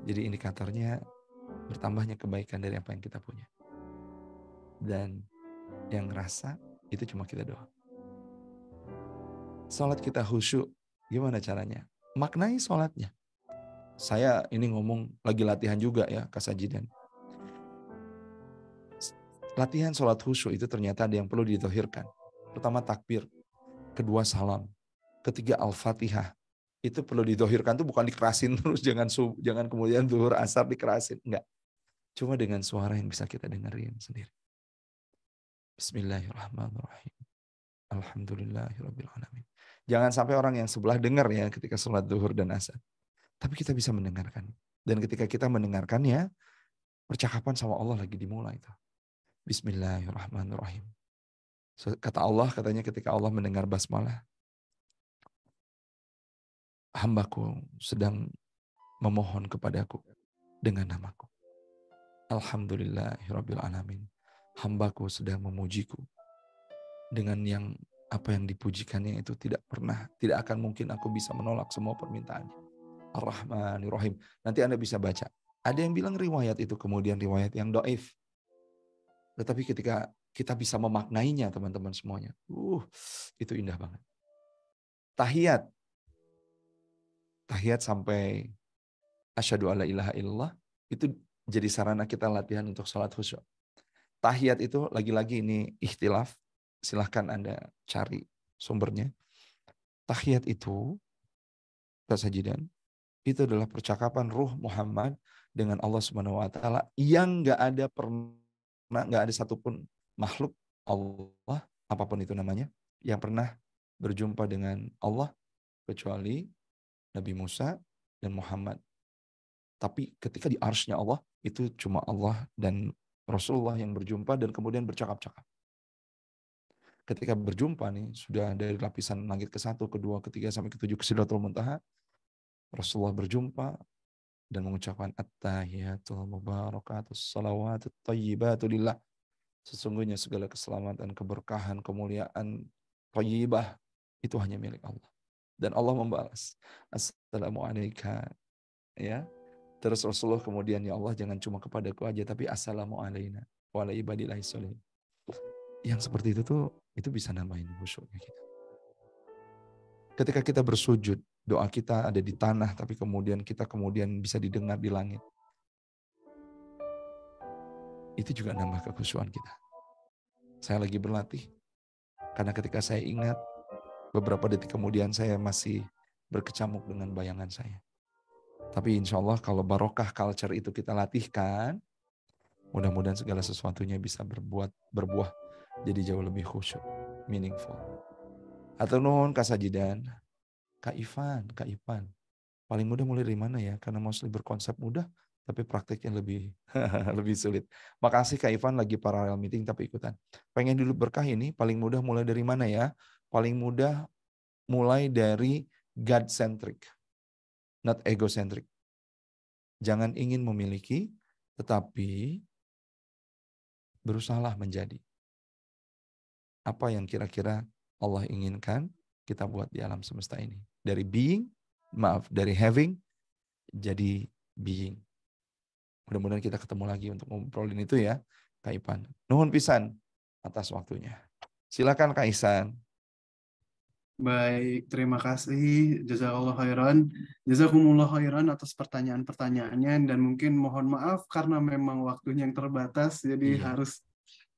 Jadi indikatornya bertambahnya kebaikan dari apa yang kita punya. Dan yang ngerasa itu cuma kita doang. Salat kita khusyuk, gimana caranya? Maknai salatnya. Saya ini ngomong lagi latihan juga ya, Kak Sajidan. Latihan sholat khusyuk itu ternyata ada yang perlu ditohirkan. Pertama takbir, kedua salam, ketiga al-fatihah. Itu perlu ditohirkan, itu bukan dikerasin terus, jangan kemudian zuhur asar dikerasin, enggak. Cuma dengan suara yang bisa kita dengerin sendiri. Bismillahirrahmanirrahim. Alhamdulillahirrabbilalamin. Jangan sampai orang yang sebelah dengar ya ketika sholat zuhur dan asar. Tapi kita bisa mendengarkan. Dan ketika kita mendengarkannya, percakapan sama Allah lagi dimulai itu. Bismillahirrahmanirrahim. Kata Allah, katanya ketika Allah mendengar basmalah, hambaku sedang memohon kepadaku dengan namaku. Alhamdulillahirrabbilalamin. Hambaku sedang memujiku dengan yang apa yang dipujikannya itu tidak akan mungkin aku bisa menolak semua permintaannya. Ar-Rahmanir-Rahim. Nanti Anda bisa baca. Ada yang bilang riwayat itu kemudian riwayat yang dhaif. Tetapi ketika kita bisa memaknainya teman-teman semuanya. Itu indah banget. Tahiyat sampai asyhadu alla ilaha illallah itu jadi sarana kita latihan untuk sholat khusyuk. Tahiyat itu lagi-lagi ini ikhtilaf. Silahkan Anda cari sumbernya. Tahiyat itu, Kak Sajidan, itu adalah percakapan ruh Muhammad dengan Allah Subhanahu wa taala yang enggak ada satupun makhluk Allah, apapun itu namanya, yang pernah berjumpa dengan Allah kecuali Nabi Musa dan Muhammad. Tapi ketika di arsy-Nya Allah, itu cuma Allah dan Rasulullah yang berjumpa dan kemudian bercakap-cakap. Ketika berjumpa nih, sudah dari lapisan langit ke-1, ke-2, ke-3, sampai ke-7 ke Sidratul Muntaha, Rasulullah berjumpa dan mengucapkan at-tahiyatul mubarakatus salawatut thayyibatu lillah. Sesungguhnya segala keselamatan, keberkahan, kemuliaan, thayyibah itu hanya milik Allah. Dan Allah membalas, assalamualaikum. Ya. Terus Rasulullah kemudian, ya Allah jangan cuma kepadaku aja, tapi assalamu alaina wa ala ibadillahi sholihin. Yang seperti itu tuh, itu bisa nambahin khusyuknya kita. Ketika kita bersujud, doa kita ada di tanah, tapi kemudian kita bisa didengar di langit. Itu juga nambah kekhusyuan kita. Saya lagi berlatih, karena ketika saya ingat, beberapa detik kemudian saya masih berkecamuk dengan bayangan saya. Tapi insya Allah kalau barokah culture itu kita latihkan, mudah-mudahan segala sesuatunya bisa berbuah jadi jauh lebih khusyuk, meaningful. Atau nuhun Kak Sajidan, Kak Ivan, paling mudah mulai dari mana ya? Karena mostly berkonsep mudah, tapi prakteknya lebih sulit. Makasih Kak Ivan lagi paralel meeting tapi ikutan. Pengen dulu berkah ini, paling mudah mulai dari mana ya? Paling mudah mulai dari God-centric, not egocentric. Jangan ingin memiliki, tetapi berusahalah menjadi. Apa yang kira-kira Allah inginkan kita buat di alam semesta ini. Dari having, jadi being. Mudah-mudahan kita ketemu lagi untuk ngobrolin itu ya. Kak Ipan. Nuhun pisan atas waktunya. Silakan Kak Ihsan. Baik, terima kasih. Jazakallah khairan. Jazakumullah khairan atas pertanyaan-pertanyaannya. Dan mungkin mohon maaf karena memang waktunya yang terbatas, jadi harus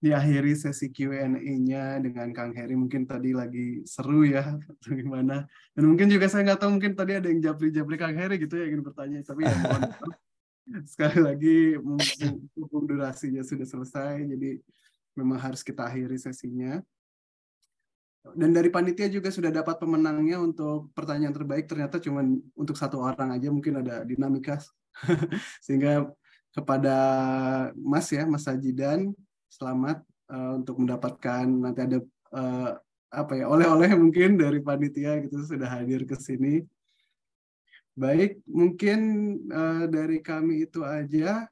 diakhiri sesi Q&A-nya dengan Kang Heri. Mungkin tadi lagi seru ya, atau gimana. Dan mungkin juga saya nggak tahu, mungkin tadi ada yang japri-japri Kang Heri gitu ya, ingin bertanya. Tapi ya mohon maaf. Sekali lagi, mumpung durasinya sudah selesai, jadi memang harus kita akhiri sesinya. Dan dari panitia juga sudah dapat pemenangnya untuk pertanyaan terbaik, ternyata cuma untuk satu orang aja, mungkin ada dinamika. Sehingga kepada Mas ya, Mas Sajidan, selamat untuk mendapatkan nanti ada oleh-oleh mungkin dari panitia gitu sudah hadir ke sini. Baik, mungkin dari kami itu aja.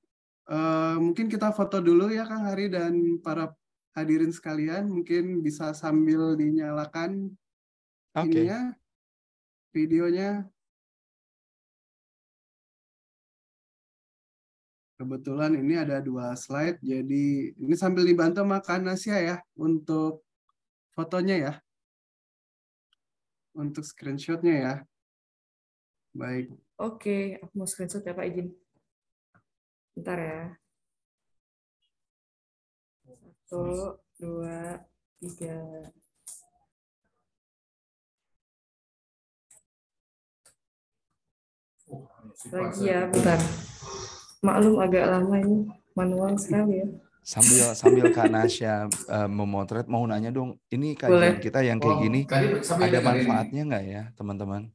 Mungkin kita foto dulu ya Kang Hari dan para hadirin sekalian, mungkin bisa sambil dinyalakan ininya, videonya. Kebetulan ini ada 2 slide, jadi ini sambil dibantu sama Kak Nasya ya untuk fotonya ya, untuk screenshotnya ya. Baik. Oke, aku mau screenshot ya Pak, izin. Bentar ya. 1, 2, 3. Lagi ya, bentar. Maklum agak lama ini, manual sekali ya. Sambil Kak Nasya memotret, mau nanya dong, ini kajian kita yang kayak gini, ada manfaatnya nggak ya teman-teman?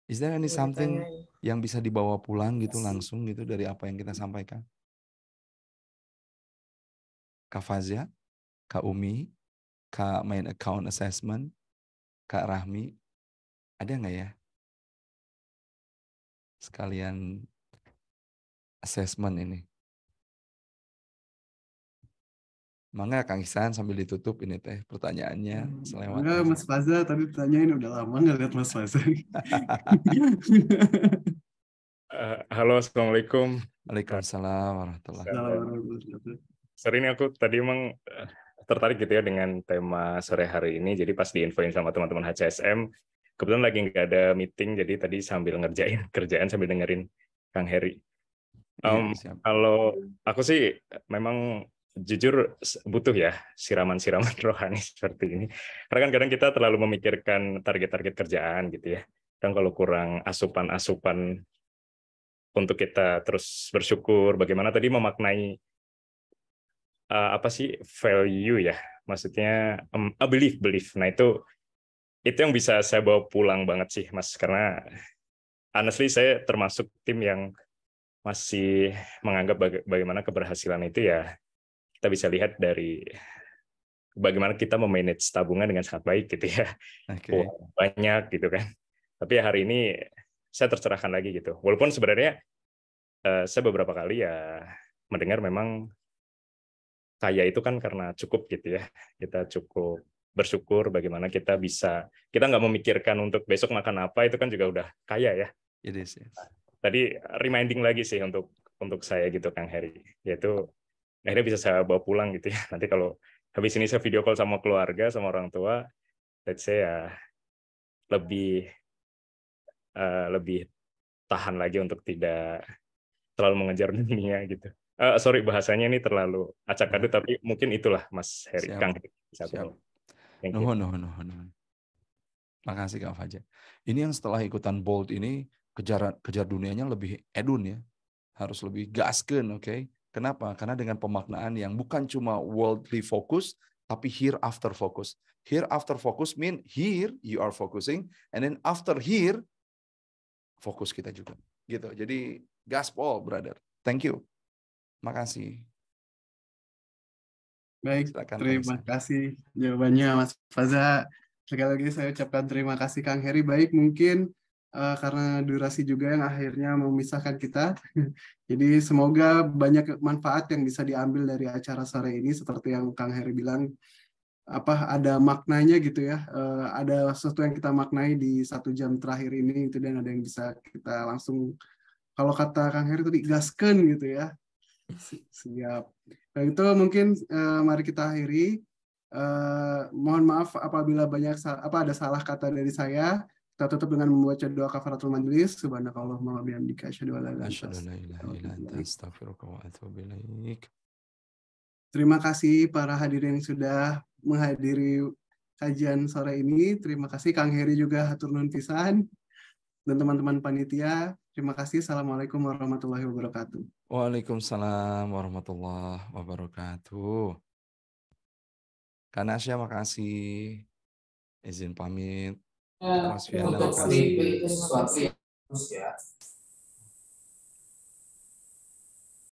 Is there any something yang bisa dibawa pulang gitu langsung gitu dari apa yang kita sampaikan? Kak Fazia, Kak Umi, Kak Main Account Assessment, Kak Rahmi, ada nggak ya? Sekalian assessment ini. Mangga Kang Ihsan sambil ditutup ini teh pertanyaannya selewat. Enggak, Mas Faza tadi tanyain udah lama nggak lihat Mas Faza. Halo, Assalamualaikum. Waalaikumsalam warahmatullahi wabarakatuh. Sorry ini aku tadi emang tertarik gitu ya dengan tema sore hari ini. Jadi pas diinfoin sama teman-teman HCSM, kebetulan lagi nggak ada meeting, jadi tadi sambil ngerjain kerjaan sambil dengerin Kang Heri. Kalau aku sih memang jujur butuh ya siraman-siraman rohani seperti ini. Karena kan kadang kita terlalu memikirkan target-target kerjaan gitu ya. Dan kalau kurang asupan-asupan untuk kita terus bersyukur, bagaimana tadi memaknai apa sih value ya, maksudnya a belief. Nah itu yang bisa saya bawa pulang banget sih Mas, karena honestly saya termasuk tim yang masih menganggap bagaimana keberhasilan itu ya kita bisa lihat dari bagaimana kita memanage tabungan dengan sangat baik gitu ya, banyak gitu kan. Tapi hari ini saya tercerahkan lagi gitu, walaupun sebenarnya saya beberapa kali ya mendengar memang kaya itu kan karena cukup gitu ya. Kita cukup bersyukur bagaimana kita nggak memikirkan untuk besok makan apa, itu kan juga udah kaya ya. Yes. Tadi reminding lagi sih untuk saya gitu Kang Heri, yaitu akhirnya bisa saya bawa pulang gitu ya. Nanti kalau habis ini saya video call sama keluarga, sama orang tua, let's say ya lebih tahan lagi untuk tidak terlalu mengejar dunia gitu. Sorry bahasanya ini terlalu acak-adut, tapi mungkin itulah Mas Heri. Siap. Kang. Siap. Nuhun. Makasih Kak Fajar. Ini yang setelah ikutan Bold ini kejar dunianya lebih edun ya. Harus lebih gaskeun, oke? Kenapa? Karena dengan pemaknaan yang bukan cuma worldly focus, tapi hereafter focus. Hereafter focus mean here you are focusing, and then after here fokus kita juga. Gitu. Jadi gaspol, brother. Thank you. Makasih. Baik, terima kasih jawabannya Mas Faza. Sekali lagi saya ucapkan terima kasih Kang Heri. Baik, mungkin karena durasi juga yang akhirnya memisahkan kita. Jadi semoga banyak manfaat yang bisa diambil dari acara sore ini, seperti yang Kang Heri bilang, ada maknanya gitu ya. Ada sesuatu yang kita maknai di 1 jam terakhir ini itu, dan ada yang bisa kita langsung, kalau kata Kang Heri tadi, gaskeun gitu ya. Siap. Nah, itu mungkin mari kita akhiri. Mohon maaf apabila ada salah kata dari saya. Kita tutup dengan membaca doa kafaratul majelis. Subhanakallahumma wa bihamdika asyhadu an la ilaha illa anta astaghfiruka wa atubu ilaik. Terima kasih para hadirin yang sudah menghadiri kajian sore ini. Terima kasih Kang Heri juga hatur nuhun pisan, dan teman-teman panitia. Terima kasih. Assalamualaikum warahmatullahi wabarakatuh. Waalaikumsalam warahmatullahi wabarakatuh. Kak Nasya, makasih. Izin pamit. Mas Fiana, makasih.